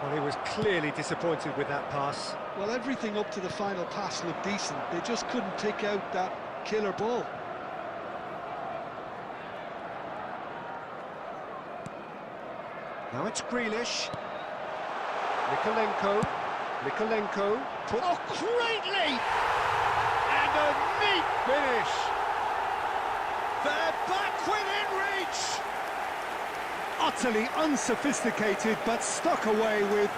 Well, he was clearly disappointed with that pass. Well, everything up to the final pass looked decent. They just couldn't pick out that killer ball. Now it's Grealish. Mikolenko. Oh, great leap! And a neat finish! They're back within reach! Utterly unsophisticated, but stuck away with